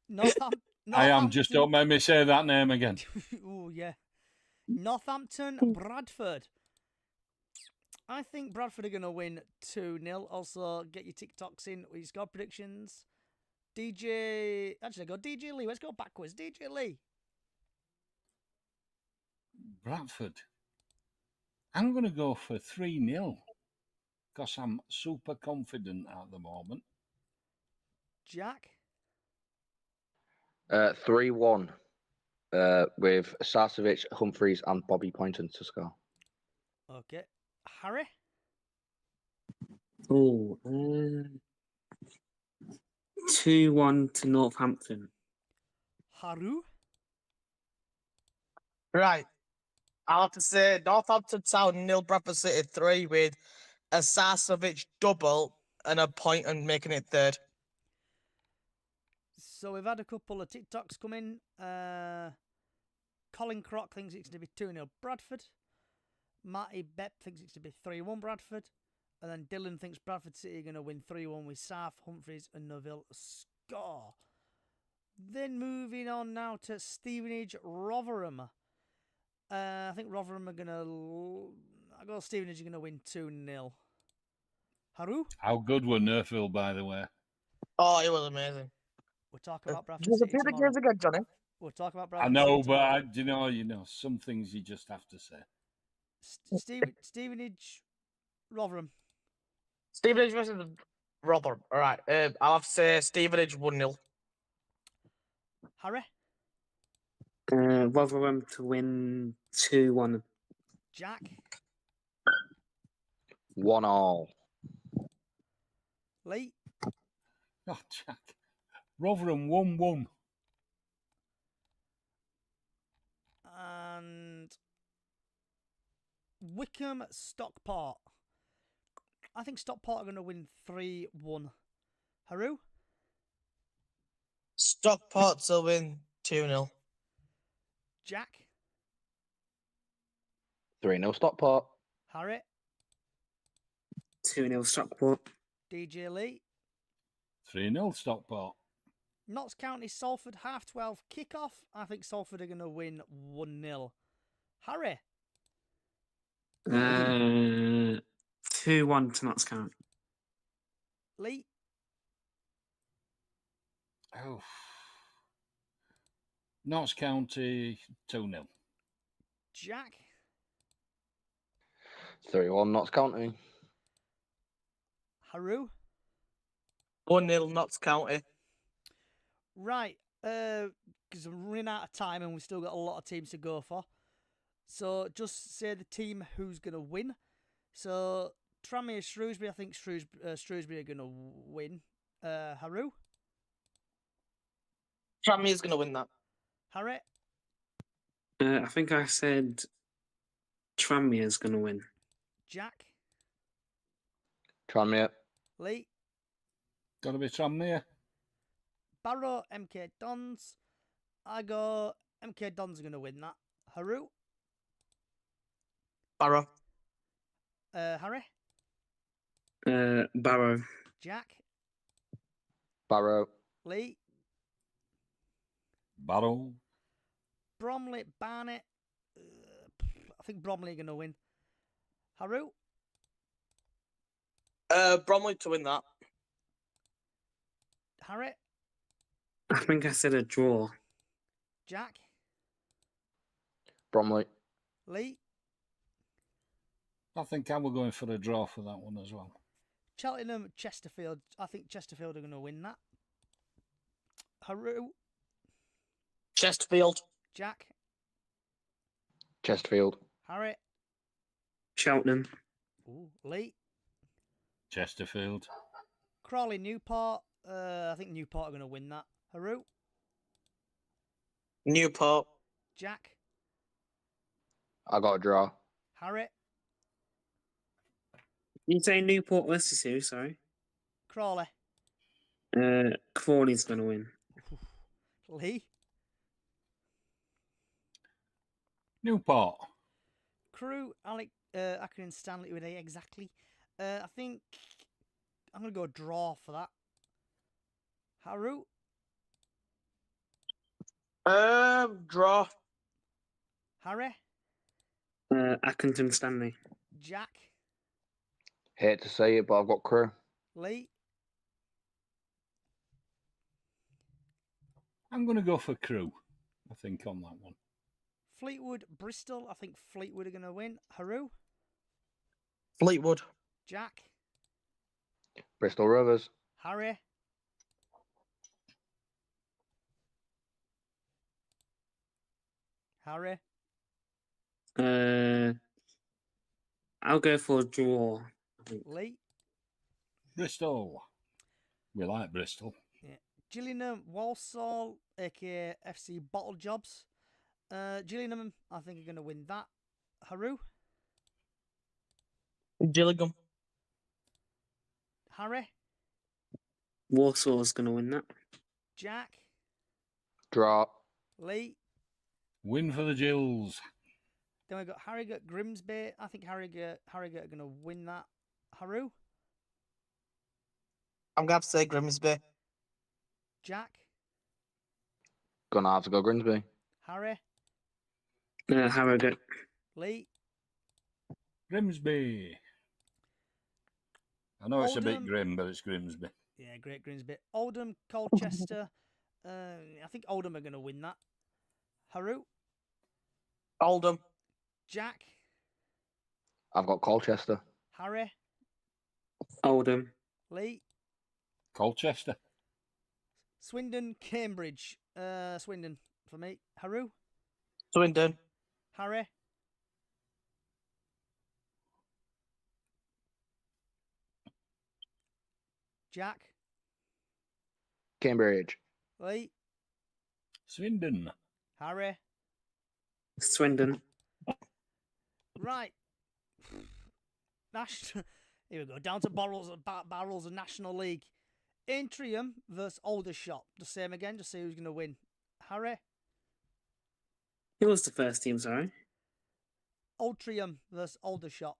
Northampton. I am. Just don't make me say that name again. Oh, yeah. Northampton, Bradford. I think Bradford are going to win 2-0. Also, get your TikToks in with your score predictions. Actually, go DJ Lee. Let's go backwards. DJ Lee. Bradford. I'm going to go for 3-0 because I'm super confident at the moment. Jack, 3-1 with Sarcevic, Humphreys, and Bobby Poynton to score. okay. Harry, Oh, 2-1 to Northampton. Haru, Right. I'll have to say Northampton Town 0, Bradford City 3 with a Sarcevic double and a point and making it third. So we've had a couple of TikToks come in. Colin Crock thinks it's going to be 2-0 Bradford. Matty Bepp thinks it's going to be 3-1 Bradford. And then Dylan thinks Bradford City are going to win 3-1 with Saf, Humphreys and Neville score. Then moving on now to Stevenage, Rotherham. I think Rotherham are going to... I go Stevenage are going to win 2-0. Haru? How good were Nerfville, by the way? Oh, it was amazing. We'll talk about Bradford Just City repeat the tomorrow. games again, Johnny. We'll talk about I Bradford know, City but tomorrow. you know, some things you just have to say. Stevenage, Rotherham. Stevenage versus Rotherham. All right. I'll have to say Stevenage 1-0. Harry? Rotherham to win 2-1. Jack? 1-1. Lee? Oh, Jack. Rotherham 1-1. And Wickham, Stockport. I think Stockport are going to win 3-1. Haru? Stockport to win 2-0. Jack, 3-0 Stockport. Harry, 2-0 Stockport. DJ Lee. 3-0 Stockport. Notts County Salford, 12:30 kickoff. I think Salford are going to win 1-0. Harry, 2-1 to Notts County. Lee, Oh. Notts County 2-0. Jack, 3-1 Notts County. Haru. 1-0 Notts County. Right, because I'm running out of time and we've still got a lot of teams to go for. So just say the team who's going to win. So Tranmere Shrewsbury, I think Shrewsbury are going to win. Haru, Tranmere's going to win that. Harry, I think I said Tranmere's going to win. Jack, Tranmere. Lee, Got to be Tranmere. Barrow, MK Dons. I go MK Dons are going to win that. Haru, Barrow. Harry, Barrow. Jack, Barrow. Lee, Barrow. Bromley, Barnet. I think Bromley are going to win. Haru, Bromley to win that. Harry, I think I said a draw. Jack, Bromley. Lee, I think I was going for a draw for that one as well. Cheltenham, Chesterfield. I think Chesterfield are going to win that. Haru, Chesterfield. Jack, Chesterfield. Harry, Cheltenham. Lee, Chesterfield. Crawley, Newport. I think Newport are going to win that. Haru, Newport. Jack, I got a draw. Harry, You say Newport versus who? Sorry. Crawley, Crawley's going to win. Lee, Newport. Crew, Alec, Akron, Stanley with A exactly. I think I'm going to go draw for that. Haru, Draw. Harry, Accrington Stanley. Jack, Hate to say it, but I've got Crew. Lee, I'm going to go for Crew, I think, on that one. Fleetwood, Bristol. I think Fleetwood are going to win. Haru, Fleetwood. Jack, Bristol Rovers. Harry, Harry, I'll go for a draw. I think. Lee, Bristol. We like Bristol. Gillingham, Walsall, aka FC Bottle Jobs. Gillingham, I think, are going to win that. Haru, Gillingham. Harry, Warsaw's going to win that. Jack, Draw. Lee. Win for the Gills. Then we've got Harrogate, Grimsby. I think Harrogate are going to win that. Haru, I'm going to have to say Grimsby. Jack, Gonna have to go Grimsby. Harry, Harrogate. Lee, Grimsby. I know it's a bit Oldham. grim, but it's Grimsby. Yeah, great Grimsby. Oldham, Colchester. I think Oldham are going to win that. Haru, Oldham. Jack, I've got Colchester. Harry, Oldham. Lee, Colchester. Swindon, Cambridge. Swindon for me. Haru, Swindon. Harry, Jack, Cambridge. Lee, Swindon. Harry. Swindon. Right. Here we go. Down to barrels of National League. Aintrium versus Aldershot. The same again. Just see who's going to win. Harry, Who was the first team, sorry? Ultrium versus Aldershot.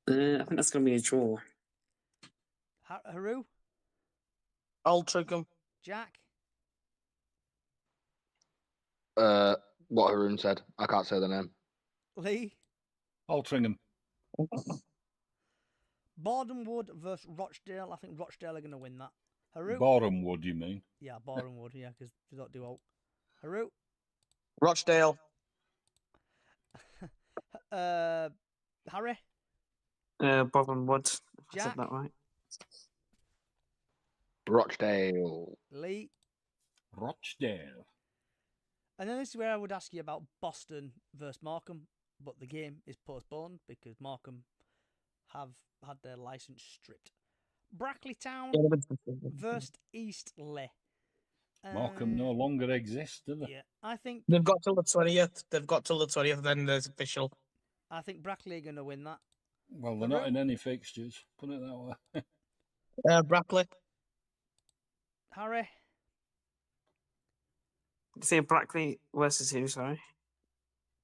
I think that's going to be a draw. Haru? Ultricum. Jack? What Haroon said. I can't say the name. Lee? Altrincham. Bordenwood versus Rochdale. I think Rochdale are going to win that. Haru? Boreham Wood, you mean? Yeah, Bordenwood, yeah, because they don't do Alt. Haru? Rochdale. Harry? Bob and Wood. If I Jack? said that right. Rochdale. Lee? Rochdale. And then this is where I would ask you about Boston versus Markham, but the game is postponed because Markham have had their license stripped. Brackley Town versus Eastleigh. Markham no longer exists, do they? Yeah, I think They've got till the 20th. They've got till the 20th, then there's official. I think Brackley are going to win that. Well, they're not in any fixtures. Put it that way. Brackley. Harry? Say Brackley versus who, sorry?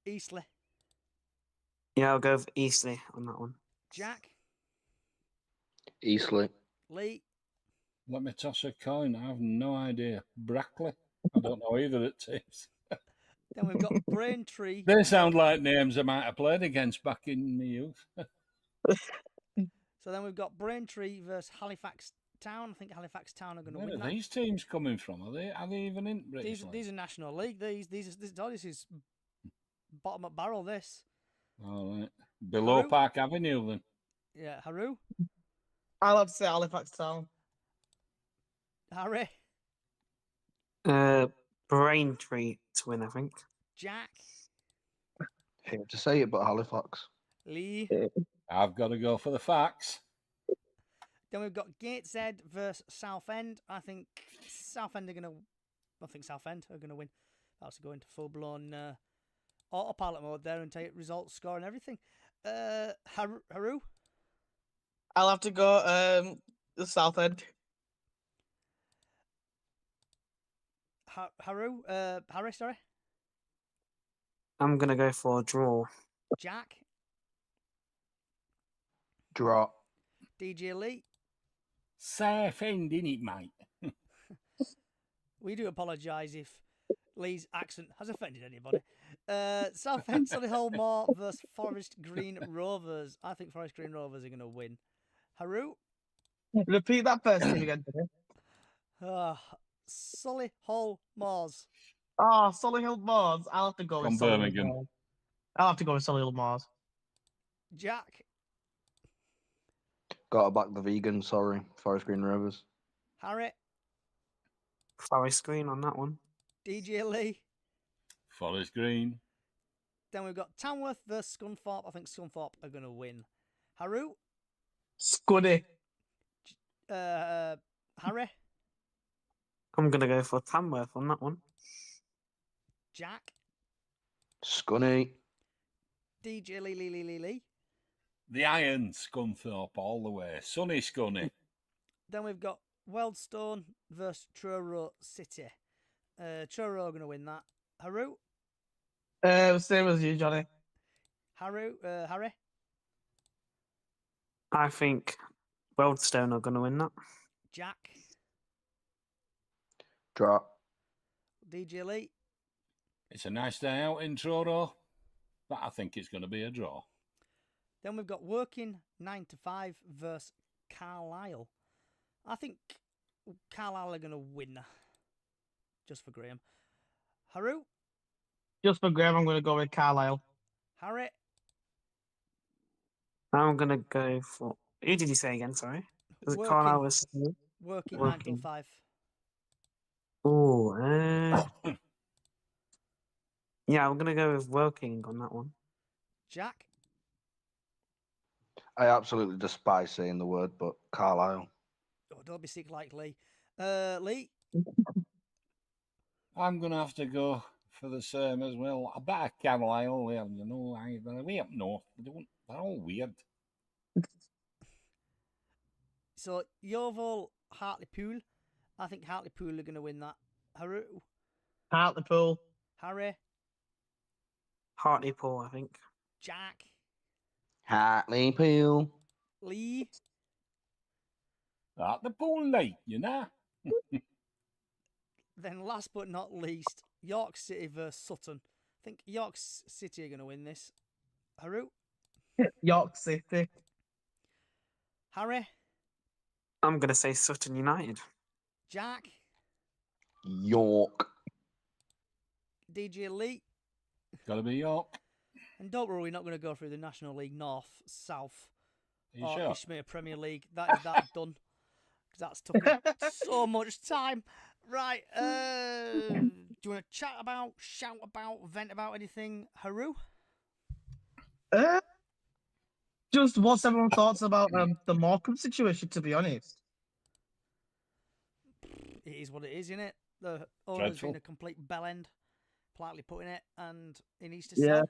Eastleigh. Yeah, I'll go with Eastleigh on that one. Jack? Eastleigh. Lee? Let me toss a coin. I have no idea. Brackley? I don't know either of the teams. Then we've got Braintree. They sound like names I might have played against back in my youth. So then we've got Braintree versus Halifax Town. I think Halifax Town are going to Where win are that. these teams coming from? Are they even in British League? These are National League. This is bottom up barrel. This. All right. Below Haru? Park Avenue, then. Yeah, Haru. I'll have to say Halifax Town. Harry. Braintree to win, I think. Jack. Hate to say it, but Halifax. Lee. I've got to go for the facts. Then we've got Gateshead versus Southend. I think Southend are going to. I think Southend are going to win. That's going to full blown autopilot mode there and take results, score, and everything. Haru. I'll have to go the South End. Haru. Harry. Sorry. I'm going to go for a draw. Jack. Draw. DJ Lee. Southend, innit, mate? We do apologise if Lee's accent has offended anybody. Southend Solihull Moor versus Forest Green Rovers. I think Forest Green Rovers are going to win. Haru. Repeat that first team again. Solihull Moors. Oh, Solihull Moors. I'll have to go with From Solihull Birmingham. Moors. I'll have to go with Solihull Moors. Jack. Got to back the vegan, sorry. Forest Green Rovers. Harry. Forest Green on that one. DJ Lee. Forest Green. Then we've got Tamworth versus Scunthorpe. I think Scunthorpe are going to win. Haru. Scuddy. Harry. I'm going to go for Tamworth on that one. Jack. Scunny. DJ Lee. The Iron Scunthorpe all the way. Sunny Scunny. Then we've got Wealdstone versus Truro City. Truro are going to win that. Haru. Same as you, Johnny. Harry. I think Wealdstone are going to win that. Jack. Draw. DJ Lee. It's a nice day out in Truro, but I think it's going to be a draw. Then we've got Working 9 to 5 versus Carlisle. I think Carlisle are going to win. Just for Graham. Haru. Just for Graham, I'm going to go with Carlisle. Harry. I'm going to go for... Who did you say again, sorry? Was it Working. Carlisle versus... Working 9 till 5. Oh, yeah, I'm going to go with Working on that one. Jack. I absolutely despise saying the word, but Carlisle. Oh, don't be sick like Lee. Lee. I'm going to have to go for the same as well. I bet Carlisle, way up north. They're all weird. So, Yeovil, Hartlepool. I think Hartlepool are going to win that. Haru. Hartlepool. Harry. Hartlepool, I think. Jack, Hartlepool. Lee, At the pool night, you know. then last but not least, York City versus Sutton. I think York City are going to win this. Haru, York City. Harry, I'm gonna say Sutton United. Jack, York. DJ Lee. Got to be York. And don't worry, we're not going to go through the National League North, South, Are you or sure? Ishmael Premier League. That is that done. Because that's took so much time. Right. Do you want to chat about, shout about, vent about anything, Haru? Just what's everyone's thoughts about the Morecambe situation, to be honest? It is what it is, isn't it? The owner's Dreadful. been a complete bellend, politely putting it, and he needs to Yeah. sell.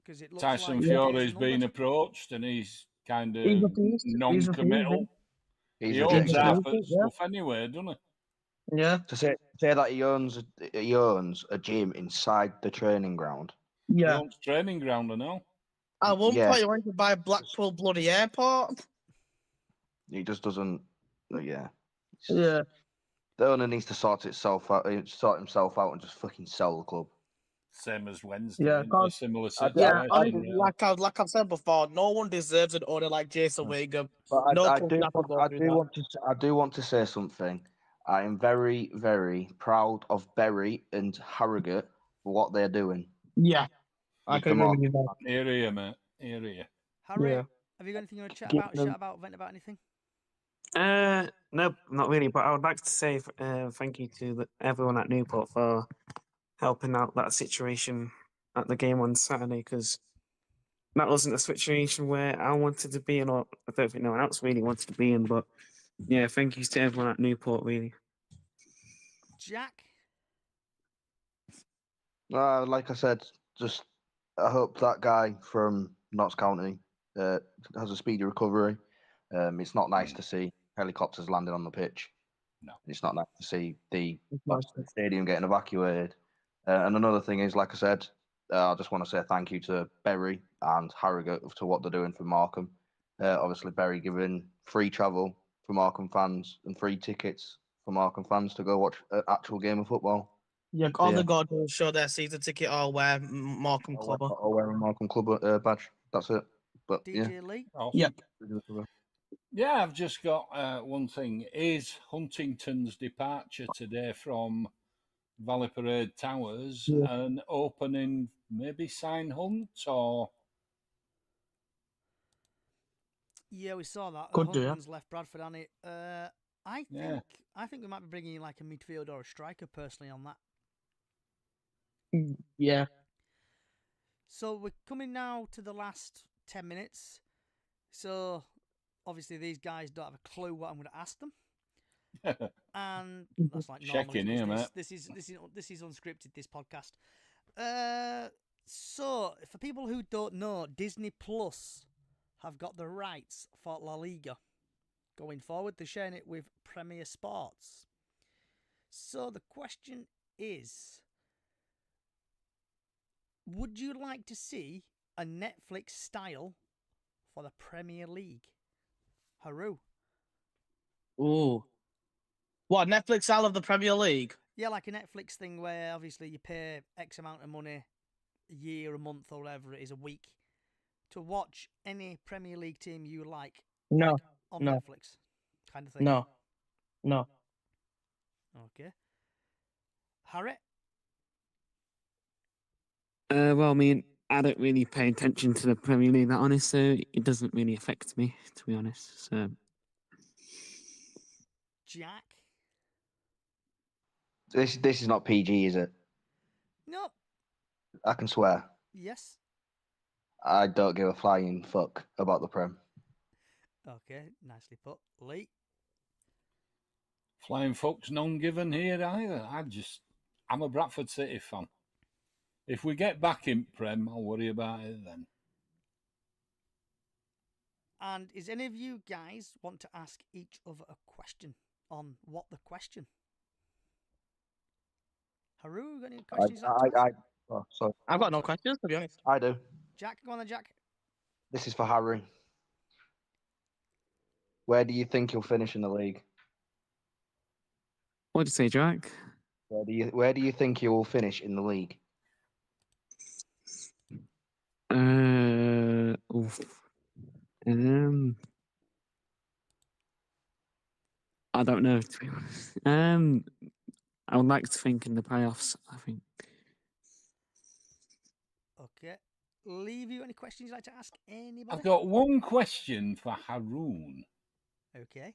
Because it looks Tyson like Fury's days are been numbered. approached and he's kind He's of refused. He's non-committal. He's He owns rejected half it. at stuff anyway, doesn't he? Yeah. To say that he owns a gym inside the training ground. He Yeah. owns training ground, I know. At one Yeah. point, he wanted to buy Blackpool bloody airport. He just doesn't. Yeah. Yeah. The owner needs to sort himself out, and just fucking sell the club. Same as Wednesday, Yeah, in a cause- similar I- situation. Yeah, I really. like I've said before, no one deserves an owner like Jason Wingham. But No I club do should have to go through that. I do want to say something. I am very, very proud of Berry and Harrogate for what they're doing. Yeah, I With can the agree with you there. Area, mate. Area. Harry, Yeah. have you got anything you want to chat Get about, them. shout about, vent about anything? No, not really. But I would like to say thank you to everyone at Newport for helping out that situation at the game on Saturday, because that wasn't a situation where I wanted to be in, or I don't think no one else really wanted to be in. But yeah, thank you to everyone at Newport, really. Jack, Like I said, just I hope that guy from Notts County has a speedy recovery. It's not nice to see helicopters landing on the pitch. No. It's not nice to see the It's nice. stadium getting evacuated. And another thing is, like I said, I just want to say thank you to Berry and Harrogate to what they're doing for Markham. Obviously, Berry giving free travel for Markham fans and free tickets for Markham fans to go watch an actual game of football. Yeah, all Yeah. they got to do is show their season ticket or wear Morecambe Clubber. Or wear a Markham Club badge. That's it. But DJ Lee. Awesome. Yep. Yeah, I've just got one thing. Is Huntington's departure today from Valley Parade Towers Yeah. an opening, maybe sign hunt or? Yeah, we saw that. Could do, yeah. Huntington's left Bradford, hasn't it? I think we might be bringing in like a midfielder or a striker personally on that. Yeah. So we're coming now to the last 10 minutes. So obviously these guys don't have a clue what I'm going to ask them, and that's like normal. Checking here, mate. This is unscripted. This podcast. So for people who don't know, Disney Plus have got the rights for La Liga going forward. They're sharing it with Premier Sports. So the question is, would you like to see a Netflix style for the Premier League? Haru. Ooh. What, Netflix out of the Premier League? Yeah, like a Netflix thing where obviously you pay X amount of money a year, a month, or whatever it is, a week, to watch any Premier League team you like, No. like on No. Netflix, kind of thing. No. No. Okay. Harry? Well, I mean, I don't really pay attention to the Premier League, that honest, so it doesn't really affect me, to be honest. So Jack? This is not PG, is it? No. I can swear. Yes. I don't give a flying fuck about the Prem. Okay, nicely put. Lee? Flying fuck's none given here either. I'm a Bradford City fan. If we get back in Prem, I'll worry about it then. And is any of you guys want to ask each other a question on what the question? Haru, got any questions? Oh, sorry. I've got no questions, to be honest. I do. Jack, go on then, Jack. This is for Harry. Where do you think you'll finish in the league? What did you say, Jack? Where do you think you will finish in the league? Oof. I don't know, to be honest. I would like to think in the playoffs, I think. Okay. Lee, have you any questions you'd like to ask anybody? I've got one question for Haroon. Okay.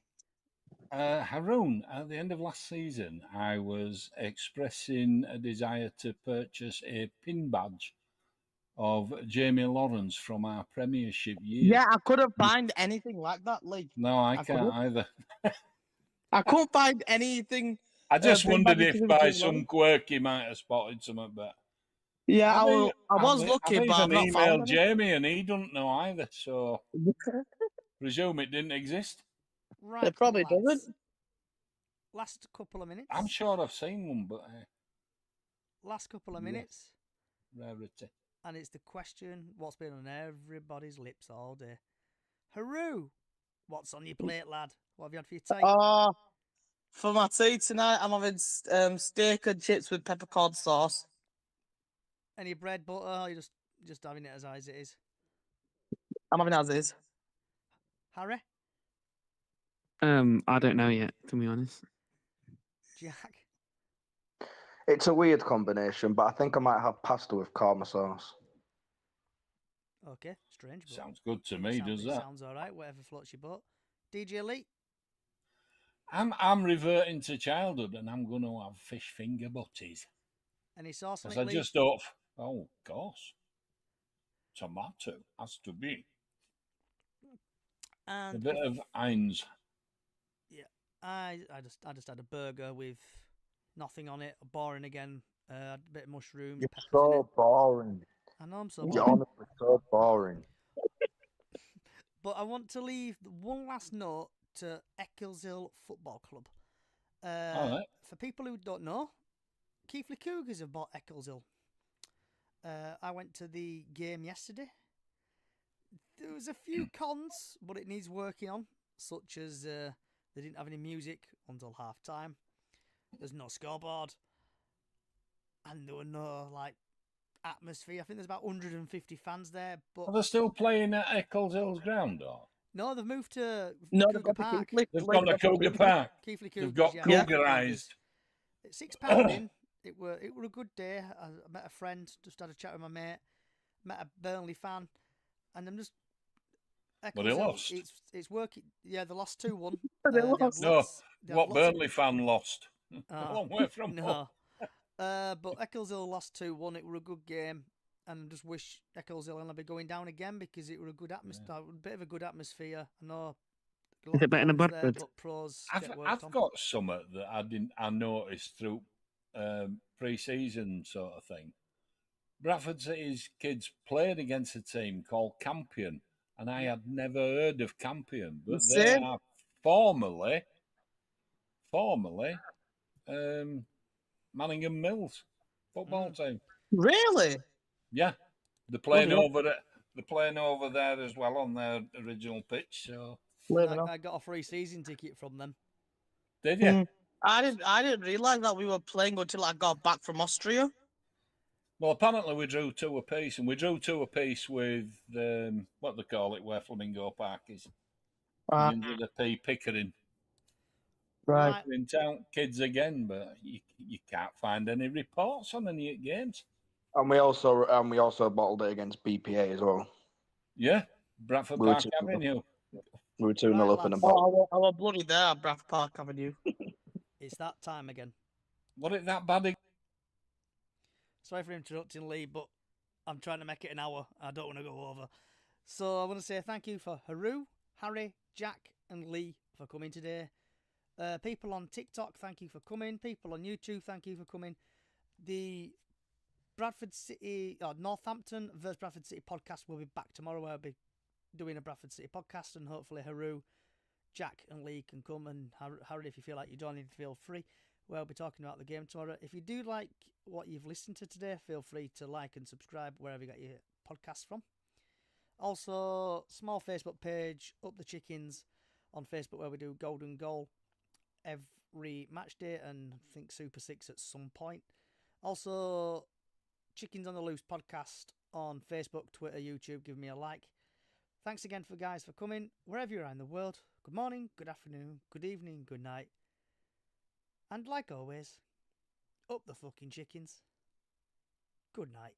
Haroon, at the end of last season, I was expressing a desire to purchase a pin badge of Jamie Lawrence from our Premiership years. Yeah, I couldn't find anything like that, Lee. No, I can't couldn't. either. I couldn't find anything. I just pin wondered badges if to by Jamie some Lawrence. quirk he might have spotted something, but Yeah, I I've was looking, but I've even not found emailed Jamie and he doesn't know either, so any. presume it didn't exist. Right. It probably lads. doesn't. Last couple of minutes. I'm sure I've seen one, but Last couple of Yeah. minutes. rarity. And it's the question what's been on everybody's lips all day. Haru, what's on your plate, lad? What have you had for your tea? For my tea tonight, I'm having steak and chips with peppercorn sauce. Any bread, butter? Or you just having it as it is? I'm having as is. Harry? I don't know yet, to be honest. Jack? It's a weird combination, but I think I might have pasta with karma sauce. Okay, strange. But Sounds good to me, does that? Sounds all right, whatever floats your boat. DJ Lee? I'm reverting to childhood and I'm going to have fish finger butties. Any sauce on Because it, I Lee? just thought, oh, gosh, tomato has to be. And A bit of Heinz. yeah, I just had a burger with nothing on it, boring again. A bit of mushrooms, You're peppers in it. so boring. I know I'm so You're boring. honestly so boring. But I want to leave one last note to Eccleshill Football Club. All right. For people who don't know, Keighley Cougars have bought Eccleshill. I went to the game yesterday. There was a few cons, but it needs working on, such as they didn't have any music until half time. There's no scoreboard, and there were no atmosphere. I think there's about 150 fans there, but Are they still playing at Eccleshill's ground, or? no, they've moved to No, Cougar Park. They've gone to Cougar Park. Keighley Cougars. They've got yeah, cougarised. £6 in. It were a good day. I met a friend, just had a chat with my mate. Met a Burnley fan, and I'm just. But they lost. It's working. Yeah, they lost 2-1. They lost. No, what Burnley fan lost? A long way from no. But Eccleshill lost 2-1. It were a good game, and I just wish Eccleshill will be going down again because it were a good atmosphere, a bit of a good atmosphere. I know. Is it better than Bradford? But pros I've got something that I noticed through pre-season sort of thing. Bradford City's kids played against a team called Campion, and I had never heard of Campion, but they are formerly Manningham Mills football team. Really? Yeah, they're playing over there as well on their original pitch. So I got a free season ticket from them. Did you? I didn't realise that we were playing until I got back from Austria. Well, apparently we drew 2 apiece, and we drew 2 apiece with what they call it, where Flamingo Park is. Into the P Pickering. Right. In town, kids again, but you can't find any reports on any games. And we also bottled it against BPA as well. Yeah, Bradford Park Avenue. We were 2-0 up in a bottle. Oh, I was bloody there at Bradford Park Avenue. It's that time again. Was it that bad? Sorry for interrupting, Lee, but I'm trying to make it an hour. I don't want to go over. So I want to say thank you for Haru, Harry, Jack, and Lee for coming today. People on TikTok, thank you for coming. People on YouTube, thank you for coming. The Bradford City, Northampton versus Bradford City podcast will be back tomorrow. I'll be doing a Bradford City podcast, and hopefully Haru, Jack, and Lee can come. And Harry, if you feel like you don't need to feel free. where I'll be talking about the game tomorrow. If you do like what you've listened to today, feel free to like and subscribe wherever you get your podcasts from. Also, small Facebook page, Up the Chickens on Facebook, where we do Golden Goal every match day and I think Super 6 at some point. Also, Chickens on the Loose podcast on Facebook, Twitter, YouTube. Give me a like. Thanks again for coming. Wherever you are in the world, good morning, good afternoon, good evening, good night. And like always, up the fucking chickens. Good night.